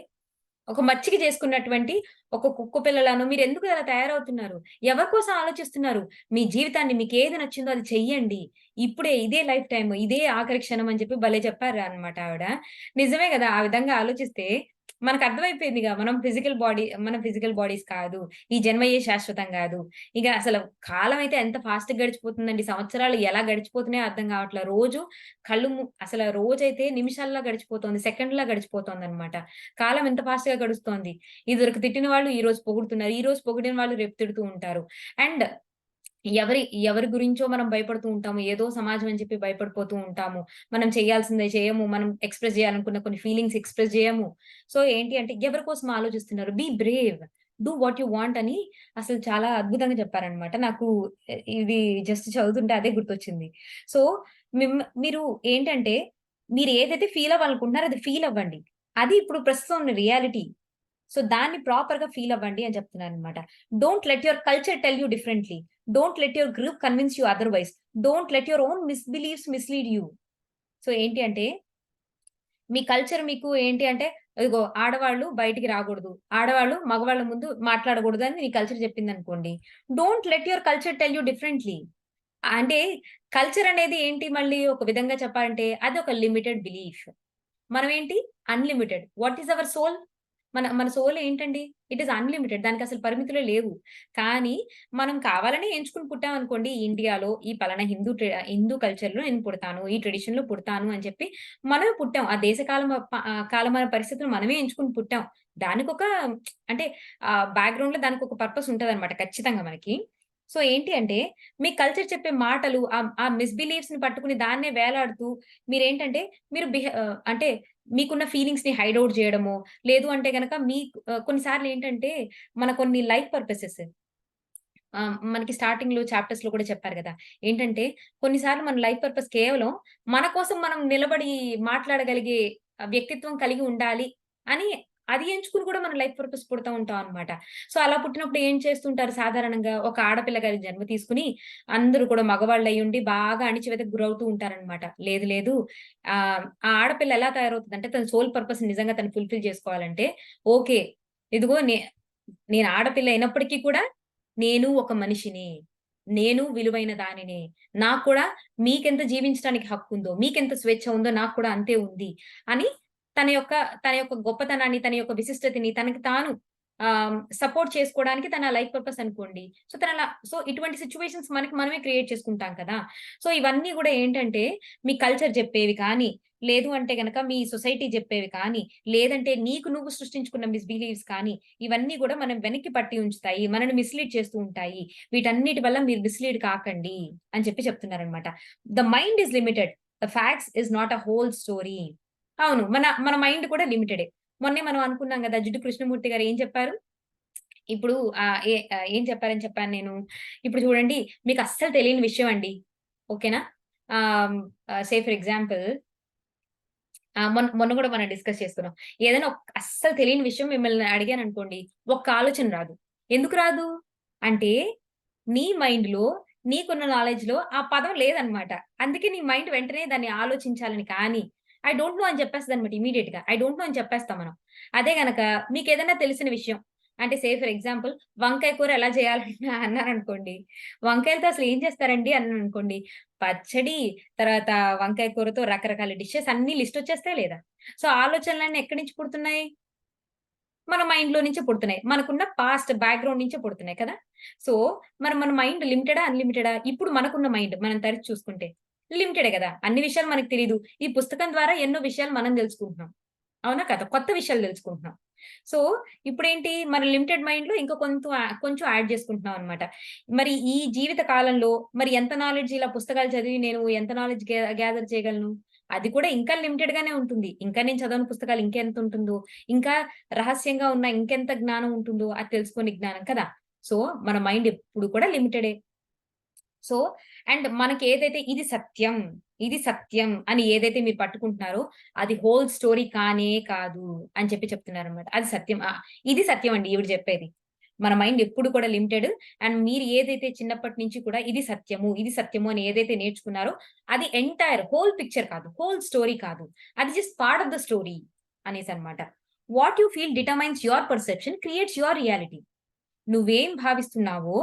ఒక మచ్చిక చేసుకున్నటువంటి ఒక కుక్క పిల్లలానో మీరెందుకు అలా తయారవుతున్నారు? ఎవరి కోసం ఆలోచిస్తున్నారు? మీ జీవితాన్ని మీకేది నచ్చిందో అది చెయ్యండి. ఇప్పుడే ఇదే లైఫ్ టైమ్. ఇదే ఆఖరి క్షణం అని చెప్పి భలే చెప్పారన్నమాట ఆవిడ. నిజమే గదా! ఆ విధంగా ఆలోచిస్తే మనకర్థమైపోయిందిగా మనం ఫిజికల్ బాడీస్ కాదు. ఈ జన్మయే శాశ్వతం గాదు. ఇక అసలు కాలం అయితే ఎంత ఫాస్ట్‌గా గడిచిపోతుందండి. సంవత్సరాలు ఎలా గడిచిపోతున్నాయో అర్థం గావట్ల. అసల రోజైతే నిమిషాల్లో గడిచిపోతోంది. సెకండ్‌లా గడిచిపోతోందన్నమాట. కాలం ఎంత ఫాస్ట్‌గా గడుస్తోంది. ఇదివరకు తిట్టిన వాళ్ళు ఈరోజు పొగుడుతున్నారు. ఈరోజు పొగిడిన వాళ్ళు రేపు తిడుతూ ఉంటారు. అండ్ ఎవరి ఎవరి గురించో మనం భయపడుతూ ఉంటాము. ఏదో సమాజం అని చెప్పి భయపడిపోతూ ఉంటాము. మనం చేయాల్సిందే చేయము. మనం ఎక్స్‌ప్రెస్ చేయాలనుకున్న కొన్ని ఫీలింగ్స్ ఎక్స్‌ప్రెస్ చేయము. సో, ఏంటి అంటే ఎవరి కోసం ఆలోచిస్తున్నారు? Be brave. Do what you want అని అసలు చాలా అద్భుతంగా చెప్పారనమాట. నాకు ఇది జస్ట్ చదువుతుంటే అదే గుర్తొచ్చింది. సో, మీరు ఏంటంటే మీరు ఏదైతే ఫీల్ అవ్వాలనుకుంటున్నారో అది ఫీల్ అవ్వండి. అది ఇప్పుడు ప్రస్తుతం ఉన్న రియాలిటీ. సో, దాన్ని ప్రాపర్‌గా ఫీల్ అవ్వండి అని చెప్తున్నాననమాట. Don't let your culture tell you differently. Don't let your group convince you otherwise. Don't let your own misbeliefs mislead you. So, ఏంటి అంటే మీ కల్చర్ మీకు ఏంటి అంటే, ఇదిగో ఆడవాళ్ళు బయటికి రాకూడదు. ఆడవాళ్ళు మగవాళ్ళ ముందు మాట్లాడకూడదు అని నీ కల్చర్ చెప్పిందనుకోండి. Don't let your culture tell you differently. అంటే కల్చర్ అనేది ఏంటి మళ్ళీ ఒక విధంగా చెప్పాలంటే అదొక లిమిటెడ్ బిలీఫ్. మనమేంటి unlimited. What is our soul? మన సోల్ ఏంటండి? It is unlimited. దానికసలు పరిమితులే లేవు. కానీ మనం కావాలని ఎంచుకొని పుట్టామనుకోండి ఇండియాలో ఈ పలానా హిందూ కల్చర్‌లో నేను పుడతాను. ఈ ట్రెడిషన్‌లో పుడతాను అని చెప్పి మనమే పుట్టాం. ఆ దేశ కాలమాన పరిస్థితులు మనమే ఎంచుకొని పుట్టాం. దానికొక అంటే బ్యాక్‌గ్రౌండ్‌లో దానికొక పర్పస్ ఉంటదనమాట ఖచ్చితంగా మనకి. సో, ఏంటి అంటే మీ కల్చర్ చెప్పే మాటలు ఆ మిస్‌బిలీఫ్స్‌ని పట్టుకొని దాన్నే వేలాడుతూ మీరేంటంటే అంటే మీకున్న ఫీలింగ్స్‌ని హైడ్ ఔట్ జేయడమో, లేదు అంటే గనక కొన్ని సార్లేంటంటే మన కొన్ని లైఫ్ పర్పసెస్ మనకి స్టార్టింగ్‌లో చాప్టర్స్‌లో కూడా చెప్పారు గదా! ఏంటంటే కొన్ని సార్లు మన లైఫ్ పర్పస్ కేవలం మన కోసం మనం నిలబడి మాట్లాడగలిగే వ్యక్తిత్వం కలిగి ఉండాలి అని అది ఎంచుకొని కూడా మన లైఫ్ పర్పస్ పుడతా ఉంటాం అన్నమాట. సో, అలా పుట్టినప్పుడు ఏం చేస్తుంటారు సాధారణంగా ఒక ఆడపిల్ల గారి జన్మ తీసుకొని అందరూ కూడా మగవాళ్ళయ్యుండి బాగా అణిచివేతకు గురవుతూ ఉంటారన్నమాట. లేదు లేదు ఆ ఆడపిల్ల ఎలా తయారవుతదంటే తన సోల్ పర్పస్ నిజంగా తను ఫుల్‌ఫిల్ చేసుకోవాలంటే ఓకే. ఇదిగో నేను ఆడపిల్ల అయినప్పటికీ కూడా నేను ఒక మనిషిని. నేను విలువైన దానిని. నాకు కూడా మీకెంత జీవించడానికి హక్కుందో, మీకెంత స్వేచ్ఛ ఉందో నాకు కూడా అంతే ఉంది. అని తన యొక్క తన యొక్క గొప్పతనాన్ని, తన యొక్క విశిష్టతని తనకి తాను సపోర్ట్ చేసుకోవడానికి తన లైఫ్ పర్పస్ అనుకోండి. సో, ఇటువంటి సిట్యుయేషన్స్ మనకి మనమే క్రియేట్ చేసుకుంటాం కదా! సో, ఇవన్నీ గూడా ఏంటంటే మీ కల్చర్ జెప్పేవి కానీ, లేదు అంటే గనక మీ సొసైటీ జెప్పేవి కానీ, లేదంటే నీకు నువ్వు సృష్టించుకున్న మిస్‌బిలీవ్స్ కానీ, ఇవన్నీ గూడా మనం వెనక్కి పట్టి ఉంచుతాయి. మనల్ని మిస్‌లీడ్ చేస్తూ ఉంటాయి. వీటన్నిటి వల్ల మీరు మిస్‌లీడ్ కాకండి అని చెప్పి చెప్తున్నారనమాట. The mind is limited. The facts is not a whole story. అవును. మన మన మైండ్ కూడా లిమిటెడే. మొన్నే మనం అనుకున్నాం గదా! జిడ్డు కృష్ణమూర్తి గారు ఏం చెప్పారు? ఇప్పుడు ఏం చెప్పారని చెప్పాను నేను. ఇప్పుడు చూడండి మీకస్సలు తెలియని విషయం అండి. ఓకేనా? ఆహ్, సే ఫర్ ఎగ్జాంపుల్ మొన్న గూడా మనం డిస్కస్ చేసుకున్నాం. ఏదైనా అస్సలు తెలియని విషయం మిమ్మల్ని అడిగాననుకోండి, ఒక్క ఆలోచన రాదు. ఎందుకు రాదు? అంటే నీ మైండ్‌లో నీకున్న నాలెడ్జ్‌లో ఆ పదం లేదన్నమాట. అందుకే నీ మైండ్ వెంటనే దాన్ని ఆలోచించాలని కానీ, ఐ డోంట్ నో అని చెప్పేస్తదనమాట ఇమ్మీడియేట్‌గా. ఐ డోంట్ నో అని చెప్పేస్తాం మనం. అదే గనక మీకేదైనా తెలిసిన విషయం అంటే ఫర్ ఎగ్జాంపుల్ వంకాయ కూర ఎలా చేయాలని అన్నారనుకోండి. వంకాయలతో అసలు ఏం చేస్తారండి అన్నాననుకోండి. పచ్చడి, తర్వాత వంకాయ కూరతో రకరకాల డిషెస్ అన్నీ లిస్ట్ వచ్చేస్తాయా లేదా? సో, ఆలోచనలన్నీ ఎక్కడి నుంచి పుడుతున్నాయి? మన మైండ్‌లో నుంచే పుడుతున్నాయి. మనకున్న పాస్ట్ బ్యాక్‌గ్రౌండ్ నుంచే పుడుతున్నాయి కదా! సో, మన మైండ్ లిమిటెడా? అన్‌లిమిటెడా? ఇప్పుడు మనకున్న మైండ్ మనం తరిచి చూసుకుంటే లిమిటెడే గదా! అన్ని విషయాలు మనకు తెలీదు. ఈ పుస్తకం ద్వారా ఎన్నో విషయాలు మనం తెలుసుకుంటున్నాం. అవునా కదా! కొత్త విషయాలు తెలుసుకుంటున్నాం. సో, ఇప్పుడేంటి మన లిమిటెడ్ మైండ్‌లో ఇంకా కొంచెం యాడ్ చేసుకుంటున్నాం అన్నమాట. మరి ఈ జీవిత కాలంలో మరి ఎంత నాలెడ్జ్ ఇలా పుస్తకాలు చదివి నేను ఎంత నాలెడ్జ్ గ్యాదర్ చేయగలను? అది కూడా ఇంకా లిమిటెడ్ గానే ఉంటుంది. ఇంకా నేను చదవని పుస్తకాలు ఇంకెంత ఉంటుందో, ఇంకా రహస్యంగా ఉన్న ఇంకెంత జ్ఞానం ఉంటుందో అది తెలుసుకోని జ్ఞానం కదా! సో, మన మైండ్ ఎప్పుడు కూడా లిమిటెడే. సో, అండ్ మనకేదైతే ఇది సత్యం అని ఏదైతే మీరు పట్టుకుంటున్నారో, అది హోల్ స్టోరీ కానే కాదు అని చెప్తున్నారనమాట. అది సత్యం. ఇది సత్యం అండి ఈవిడ చెప్పేది. మన మైండ్ ఎప్పుడు కూడా లిమిటెడ్. అండ్ మీరు ఏదైతే చిన్నప్పటి నుంచి కూడా ఇది సత్యము అని ఏదైతే నేర్చుకున్నారో, అది ఎంటైర్ హోల్ పిక్చర్ కాదు. హోల్ స్టోరీ కాదు. అది just part of the story అనేసనమాట. What you feel determines your perception creates your reality. నువ్వేం భావిస్తున్నావో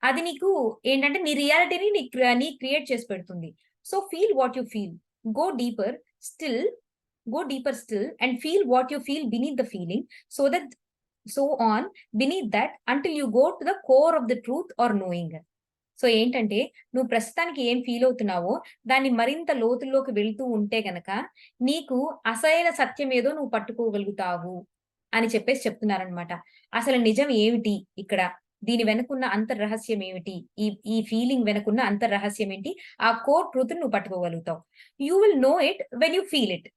అది నీకు ఏంటంటే నీ రియాలిటీని నీ క్రియేట్ చేసి పెడుతుంది. So, feel what you feel. Go deeper still go deeper still and feel what you feel beneath the feeling so that so on beneath that until you go to the core of the truth or knowing. So, ఏంటంటే నువ్వు ప్రస్తుతానికి ఏం feel అవుతున్నావో దాన్ని మరింత లోతుల్లోకి వెళ్తూ ఉంటే గనక నీకు అసలైన సత్యం ఏదో నువ్వు పట్టుకోగలుగుతావు అని చెప్తున్నారనమాట. అసలు నిజం ఏమిటి ఇక్కడ? దీని వెనకున్న అంతర్రహస్యం ఏమిటి? ఈ ఈ ఫీలింగ్ వెనకున్న అంతర్రహస్యం ఏంటి? ఆ కోర్ ట్రూత్‌ని నువ్వు పట్టుకోగలుగుతావు. You will know it when you feel it.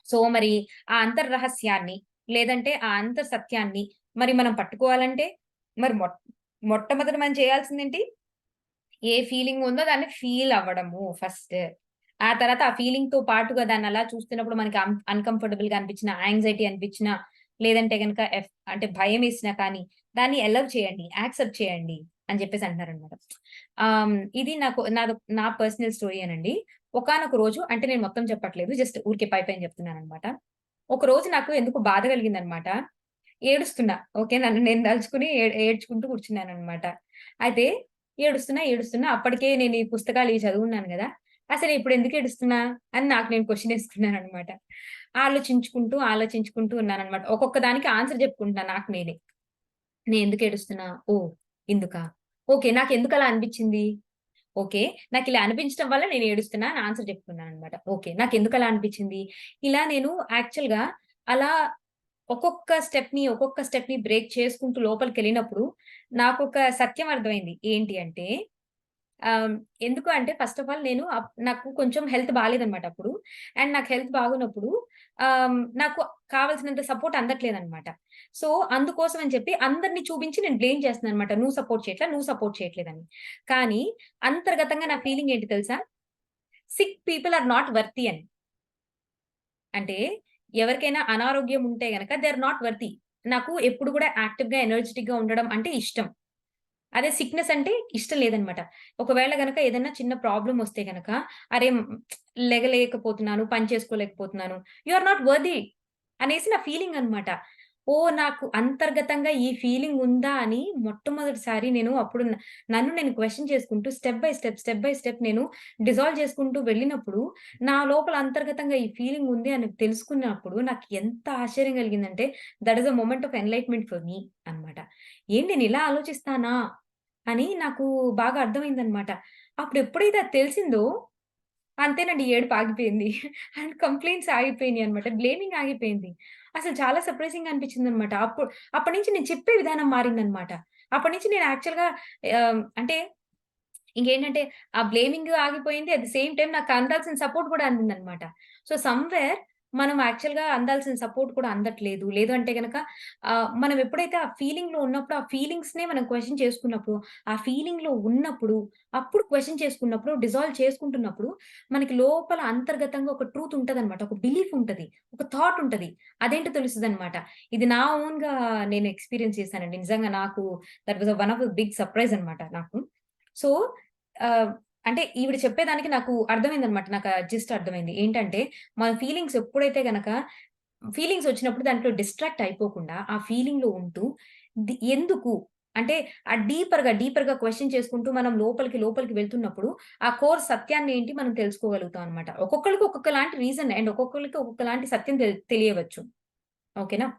So, మరి ఆ అంతర్రహస్యాన్ని లేదంటే ఆ అంతర్ సత్యాన్ని మరి మనం పట్టుకోవాలంటే మరి మొట్టమొదట మనం చేయాల్సిందేంటి? ఏ ఫీలింగ్ ఉందో దాన్ని ఫీల్ అవ్వడము ఫస్ట్. ఆ తర్వాత ఆ ఫీలింగ్‌తో పాటుగా దాన్నలా చూస్తున్నప్పుడు మనకి అన్‌కంఫర్టబుల్‌గా అనిపించినా, యాంక్సైటీ అనిపించినా, లేదంటే గనక అంటే భయమేసినా కానీ, దాన్ని అలౌ చేయండి. యాక్సెప్ట్ చేయండి అని చెప్పేసి అంటున్నారనమాట. ఇది నా పర్సనల్ స్టోరీయేనండి. ఒకానొక రోజు అంటే నేను మొత్తం చెప్పట్లేదు. జస్ట్ ఊరికే పైపైన చెప్తున్నాననమాట. ఒకరోజు నాకు ఎందుకో బాధ కలిగిందనమాట. ఏడుస్తున్నా. ఓకే. నన్ను నేను దలుచుకొని ఏడ్చుకుంటూ కూర్చున్నాననమాట. అయితే ఏడుస్తున్నా అప్పటికే నేను ఈ పుస్తకాలు ఇవి చదువున్నాను గదా! అసలు ఇప్పుడెందుకు ఏడుస్తున్నా అని నాకు నేను క్వెషన్ ఏసుకున్నాననమాట. ఆలోచించుకుంటూ ఉన్నాననమాట. ఒక్కొక్క దానికి ఆన్సర్ జెప్పుకుంటున్నా నాకు నేనే. నేనెందుకు ఏడుస్తున్నా? ఓహ్! ఇందుకా? ఓకే. నాకెందుకలా అనిపిచ్చింది? ఓకే. నాకిలా అనిపించటం వల్ల నేను ఏడుస్తున్నా అని ఆన్సర్ చెప్పుకున్నాననమాట. ఓకే. నాకెందుకలా అనిపిచ్చింది? ఇలా నేను యాక్చువల్‌గా అలా ఒక్కొక్క స్టెప్‌ని బ్రేక్ చేసుకుంటూ లోపలికెళ్ళినప్పుడు నాకొక సత్యం అర్థమైంది. ఏంటి అంటే ఆహ్, ఎందుకు అంటే ఫస్ట్ ఆఫ్ ఆల్ నాకు కొంచెం హెల్త్ బాలేదనమాట అప్పుడు. అండ్ నాకు హెల్త్ బాగోనప్పుడు నాకు కావాల్సినంత సపోర్ట్ అందట్లేదనమాట. సో, అందుకోసం అని చెప్పి అందరిని చూపించి నేను బ్లేమ్ చేస్తున్నాననమాట. నువ్వు సపోర్ట్ చేయట్లేదని. కానీ అంతర్గతంగా నా ఫీలింగ్ ఏంటి తెలుసా? Sick people are not worthy అని. అంటే ఎవరికైనా అనారోగ్యం ఉంటే గనక దే ఆర్ నాట్ వర్తీ. నాకు ఎప్పుడు కూడా యాక్టివ్‌గా, ఎనర్జిటిక్‌గా ఉండడం అంటే ఇష్టం. అదే సిక్‌నెస్ అంటే ఇష్టం లేదనమాట. ఒకవేళ గనక ఏదన్నా చిన్న ప్రాబ్లమ్ వస్తే గనక, అరే! లెగలేకపోతున్నాను, పని చేసుకోలేకపోతున్నాను. యూ ఆర్ నాట్ వర్తీ అనేసి నా ఫీలింగ్ అనమాట. ఓహ్! నాకు అంతర్గతంగా ఈ ఫీలింగ్ ఉందా అని మొట్టమొదటిసారి నేను అప్పుడు నన్ను నేను క్వెషన్ చేసుకుంటూ స్టెప్ బై స్టెప్ నేను డిజాల్వ్ చేసుకుంటూ వెళ్ళినప్పుడు, నా లోపల అంతర్గతంగా ఈ ఫీలింగ్ ఉంది అని తెలుసుకున్నప్పుడు నాకు ఎంత ఆశ్చర్యం కలిగిందంటే, that is a moment of enlightenment for me అనమాట. ఏంటి నేనిలా ఆలోచిస్తానా? అని నాకు బాగా అర్థమైందనమాట. అప్పుడెప్పుడైతే అది తెలిసిందో అంతేనండి ఏడుపు ఆగిపోయింది. And complaints ఆగిపోయినియనమాట. బ్లేమింగ్ ఆగిపోయింది. అసలు చాలా సర్ప్రైజింగ్‌గా అనిపించిందనమాట. అప్పటినుంచి నేను చెప్పే విధానం మారిందనమాట. అప్పటినుంచి నేను యాక్చువల్‌గా అంటే ఇంకేంటంటే ఆ బ్లేమింగ్ ఆగిపోయింది. అట్ ది సేమ్ టైమ్ నాకు అందాల్సిన సపోర్ట్ కూడా అందిందనమాట. సో, సమ్‌వేర్ మనం యాక్చువల్‌గా అందాల్సిన సపోర్ట్ కూడా అందట్లేదు. లేదు అంటే గనక మనం ఎప్పుడైతే ఆ ఫీలింగ్‌లో ఉన్నప్పుడు, ఆ ఫీలింగ్స్‌నే మనం క్వెషన్ చేసుకున్నప్పుడు, ఆ ఫీలింగ్‌లో ఉన్నప్పుడు, అప్పుడు క్వెషన్ చేసుకున్నప్పుడు, డిజాల్వ్ చేసుకుంటున్నప్పుడు, మనకి లోపల అంతర్గతంగా ఒక ట్రూత్ ఉంటదనమాట. ఒక బిలీఫ్ ఉంటది. ఒక థాట్ ఉంటది. అదేంటో తెలుస్తదనమాట. ఇది నా ఓన్‌గా నేను ఎక్స్‌పీరియన్స్ చేశానండి. నిజంగా నాకు that was one of the big surprise అనమాట నాకు. సో, ఆహ్, అంటే ఈవిడ చెప్పేదానికి నాకు అర్థమైందనమాట. నాకు ఆ జిస్ట్ అర్థమైంది. ఏంటంటే, మన ఫీలింగ్స్ ఎప్పుడైతే గనక ఫీలింగ్స్ వచ్చినప్పుడు దాంట్లో డిస్ట్రాక్ట్ అయిపోకుండా, ఆ ఫీలింగ్‌లో ఉంటూ ఎందుకు? అంటే డీపర్‌గా క్వెషన్ చేసుకుంటూ మనం లోపలికి వెళ్తున్నప్పుడు, ఆ కోర్ సత్యాన్ని ఏంటి మనం తెలుసుకోగలుగుతాం అనమాట. ఒక్కొక్కళ్ళకి ఒక్కొక్కలాంటి రీజన్ అండ్ ఒక్కొక్కళ్ళకి ఒక్కొక్కలాంటి సత్యం తెలియవచ్చు. ఓకేనా?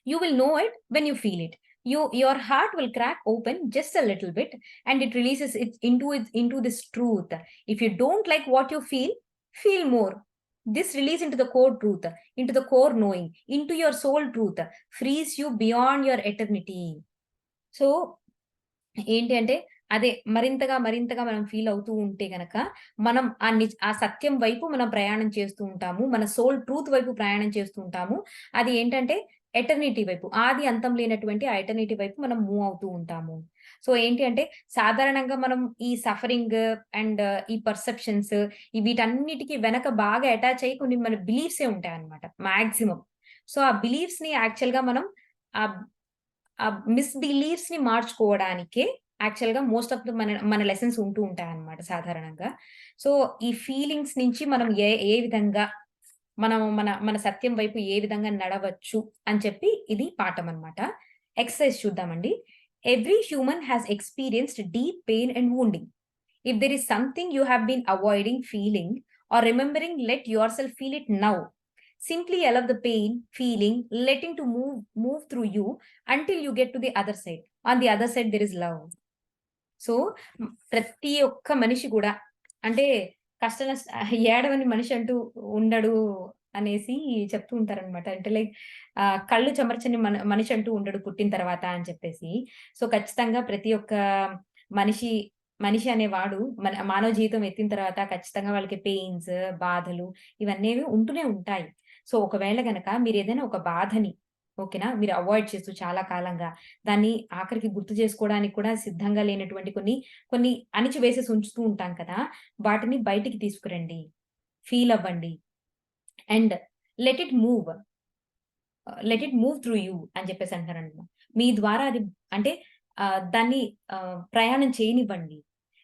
You will know it when you feel it. Your heart will crack open just a little bit, and it releases into this truth. If you don't like what you feel more. This release into the core truth, into the core knowing, into your soul truth, frees you beyond your eternity. So ఏంటి అంటే అదే మరింతగా మనం feel అవుతూ ఉంటే గనక, మనం ఆ సత్యం వైపు మనం ప్రయాణం చేస్తూ ఉంటాము. మన సోల్ ట్రూత్ వైపు ప్రయాణం చేస్తూ ఉంటాము. అది ఏంటంటే ఎటర్నిటీ వైపు, ఆది అంతం లేనటువంటి ఆ ఎటర్నిటీ వైపు మనం మూవ్ అవుతూ ఉంటాము. సో ఏంటి అంటే సాధారణంగా మనం ఈ సఫరింగ్ అండ్ ఈ పర్సెప్షన్స్ వీటన్నిటికి వెనక బాగా అటాచ్ అయ్యి కొన్ని మన బిలీఫ్సే ఉంటాయన్నమాట మాక్సిమం. సో ఆ బిలీఫ్స్‌ని యాక్చువల్‌గా మనం ఆహ్ ఆ మిస్‌బిలీఫ్స్‌ని మార్చుకోవడానికే యాక్చువల్‌గా మోస్ట్ ఆఫ్ ద మన లెసన్స్ ఉంటూ ఉంటాయన్నమాట సాధారణంగా. సో, ఈ ఫీలింగ్స్ నుంచి మనం ఏ ఏ విధంగా మనం మన మన సత్యం వైపు ఏ విధంగా నడవచ్చు అని చెప్పి ఇది పాఠమన్నమాట. ఎక్సర్‌సైజ్ చూద్దామండి. Every human has experienced deep pain and wounding. If there is something you have been avoiding feeling or remembering, let yourself feel it now. Simply allow the pain, feeling, letting to move through you until you get to the other side. On the other side, there is love. So, ప్రతి ఒక్క మనిషి గూడా అంటే కష్ట నష్ట ఏడవని మనిషి అంటూ ఉండడు అనేసి చెప్తూ ఉంటారనమాట. అంటే లైక్ కళ్ళు చెమర్చని మనిషి అంటూ ఉండడు పుట్టిన తర్వాత అని చెప్పేసి. సో, ఖచ్చితంగా ప్రతి ఒక్క మనిషి మనిషి అనేవాడు మానవ జీవితం ఎత్తిన తర్వాత ఖచ్చితంగా వాళ్ళకి పెయిన్స్, బాధలు ఇవన్నేవి ఉంటూనే ఉంటాయి. సో, ఒకవేళ గనక మీరేదైనా ఒక బాధని ఓకేనా? మీరు అవాయిడ్ చేస్తూ చాలా కాలంగా దాన్ని ఆఖరికి గుర్తు చేసుకోవడానికి కూడా సిద్ధంగా లేనటువంటి కొన్ని అణిచివేసేసి ఉంచుతూ ఉంటాం కదా! వాటిని బయటికి తీసుకురండి. ఫీల్ అవ్వండి. And let it move. Let it move through you అని చెప్పేసి అంటున్నారనమాట. మీ ద్వారా అది అంటే దాన్ని ప్రయాణం చేయనివ్వండి.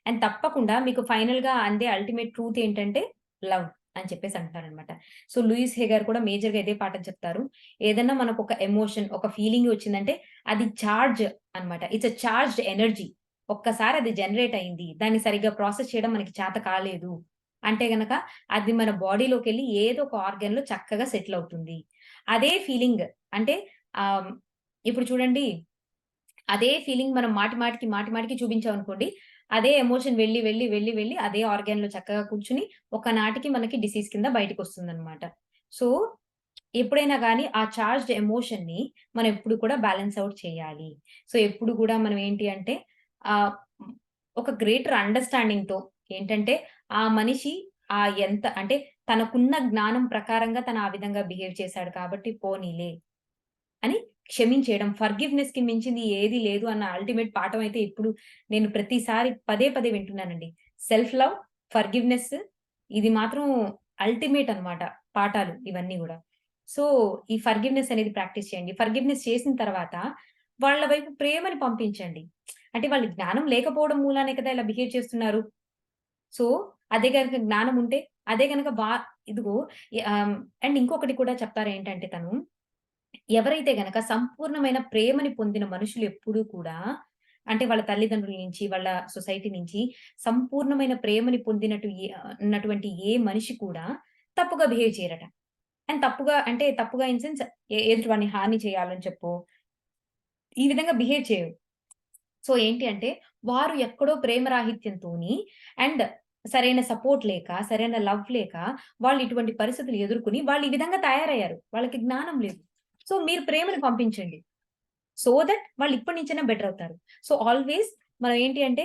అండ్ తప్పకుండా మీకు ఫైనల్‌గా అందే అల్టిమేట్ ట్రూత్ ఏంటంటే లవ్ అని చెప్పేసి అంటున్నారనమాట. సో, లూయిస్ హే గారు కూడా మేజర్‌గా ఇదే పాఠం చెప్తారు. ఏదన్నా మనకొక ఎమోషన్, ఒక ఫీలింగ్ వచ్చిందంటే అది చార్జ్ అన్నమాట. It's a charged energy. ఒక్కసారి అది జనరేట్ అయింది. దాన్ని సరిగ్గా ప్రాసెస్ చేయడం మనకి చేత కాలేదు. అంటే గనక అది మన బాడీలోకెళ్ళి ఏదో ఒక ఆర్గాన్‌లో చక్కగా సెటిల్ అవుతుంది. అదే ఫీలింగ్ అంటే ఆహ్, ఇప్పుడు చూడండి అదే ఫీలింగ్ మనం మాటి మాటికి చూపించామనుకోండి, అదే ఎమోషన్ వెళ్లి అదే ఆర్గాన్‌లో చక్కగా కూర్చొని ఒకనాటికి మనకి డిసీజ్ కింద బయటికొస్తుందనమాట. సో, ఎప్పుడైనా గాని ఆ చార్జ్డ్ ఎమోషన్‌ని మనం ఎప్పుడు కూడా బ్యాలెన్స్ ఔట్ చేయాలి. సో, ఎప్పుడు కూడా మనం ఏంటి అంటే ఆహ్, ఒక గ్రేటర్ అండర్‌స్టాండింగ్‌తో ఏంటంటే ఆ మనిషి ఎంత అంటే తనకున్న జ్ఞానం ప్రకారంగా తను ఆ విధంగా బిహేవ్ చేశాడు కాబట్టి పోనీలే అని క్షమించేయడం. ఫర్‌గివ్‌నెస్‌కి మించింది ఏది లేదు అన్న అల్టిమేట్ పాఠం అయితే ఇప్పుడు నేను ప్రతిసారి పదే వింటున్నానండి. సెల్ఫ్ లవ్, ఫర్‌గివ్‌నెస్ ఇది మాత్రం అల్టిమేట్ అన్నమాట పాఠాలు ఇవన్నీ గూడా. సో, ఈ ఫర్‌గివ్‌నెస్ అనేది ప్రాక్టీస్ చేయండి. ఫర్‌గివ్‌నెస్ చేసిన తర్వాత వాళ్ళ వైపు ప్రేమని పంపించండి. అంటే వాళ్ళకి జ్ఞానం లేకపోవడం మూలానే కదా ఇలా బిహేవ్ చేస్తున్నారు. సో, అదే గనుక జ్ఞానం ఉంటే అదే గనక ఇదిగో అండ్ ఇంకొకటి కూడా చెప్తారేంటంటే తను ఎవరైతే గనక సంపూర్ణమైన ప్రేమని పొందిన మనుషులు ఎప్పుడూ కూడా అంటే వాళ్ళ తల్లిదండ్రుల నుంచి, వాళ్ళ సొసైటీ నుంచి సంపూర్ణమైన ప్రేమని ఉన్నటువంటి ఏ మనిషి కూడా తప్పుగా బిహేవ్ చేయరట. అండ్ తప్పుగా ఇన్ సెన్స్ ఎదుటి వాడిని హాని చేయాలని చెప్పో, ఈ విధంగా బిహేవ్ చేయరు. సో, ఏంటి అంటే వారు ఎక్కడో ప్రేమరాహిత్యంతోని అండ్ సరైన సపోర్ట్ లేక, సరైన లవ్ లేక వాళ్ళు ఇటువంటి పరిస్థితులు ఎదుర్కొని వాళ్ళు ఈ విధంగా తయారయ్యారు. వాళ్ళకి జ్ఞానం లేదు. సో, మీరు ప్రేమను పంపించండి. సో థట్ వాళ్ళు ఇప్పటి నుంచైనా బెటర్ అవుతారు. సో, ఆల్‌వేస్ మనం ఏంటి అంటే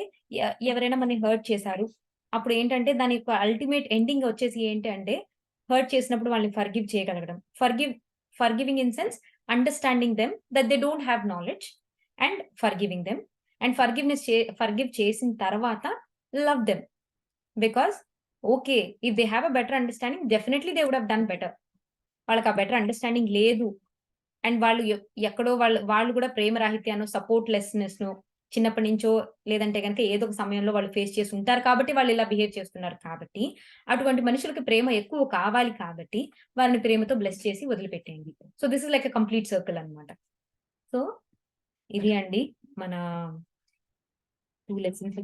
ఎవరైనా మనల్ని హర్ట్ చేశారు. అప్పుడు ఏంటంటే దాని యొక్క అల్టిమేట్ ఎండింగ్ వచ్చేసి ఏంటి అంటే హర్ట్ చేసినప్పుడు వాళ్ళని ఫర్‌గివ్ చేయగలగడం. Forgiving in sense understanding them that they don't have knowledge and forgiving them and forgive చేసిన తర్వాత love them. Because okay. If they have a better understanding definitely they would have done better. వాళ్ళకి ఆ better understanding లేదు. And వాళ్ళు ఎక్కడో వాళ్ళు వాళ్ళు కూడా ప్రేమ రాహిత్యాన్నో, సపోర్ట్ లెస్‌నెస్‌నో చిన్నప్పటి నుంచో లేదంటే గనుక ఏదో ఒక సమయంలో వాళ్ళు ఫేస్ చేసి ఉంటారు కాబట్టి వాళ్ళు ఇలా బిహేవ్ చేస్తున్నారు కాబట్టి, అటువంటి మనుషులకి ప్రేమ ఎక్కువ కావాలి కాబట్టి, వారిని ప్రేమతో బ్లెస్ చేసి వదిలిపెట్టేయండి. So, this is like a complete circle అన్నమాట. సో, ఇది అండి మన 2 లెసన్స్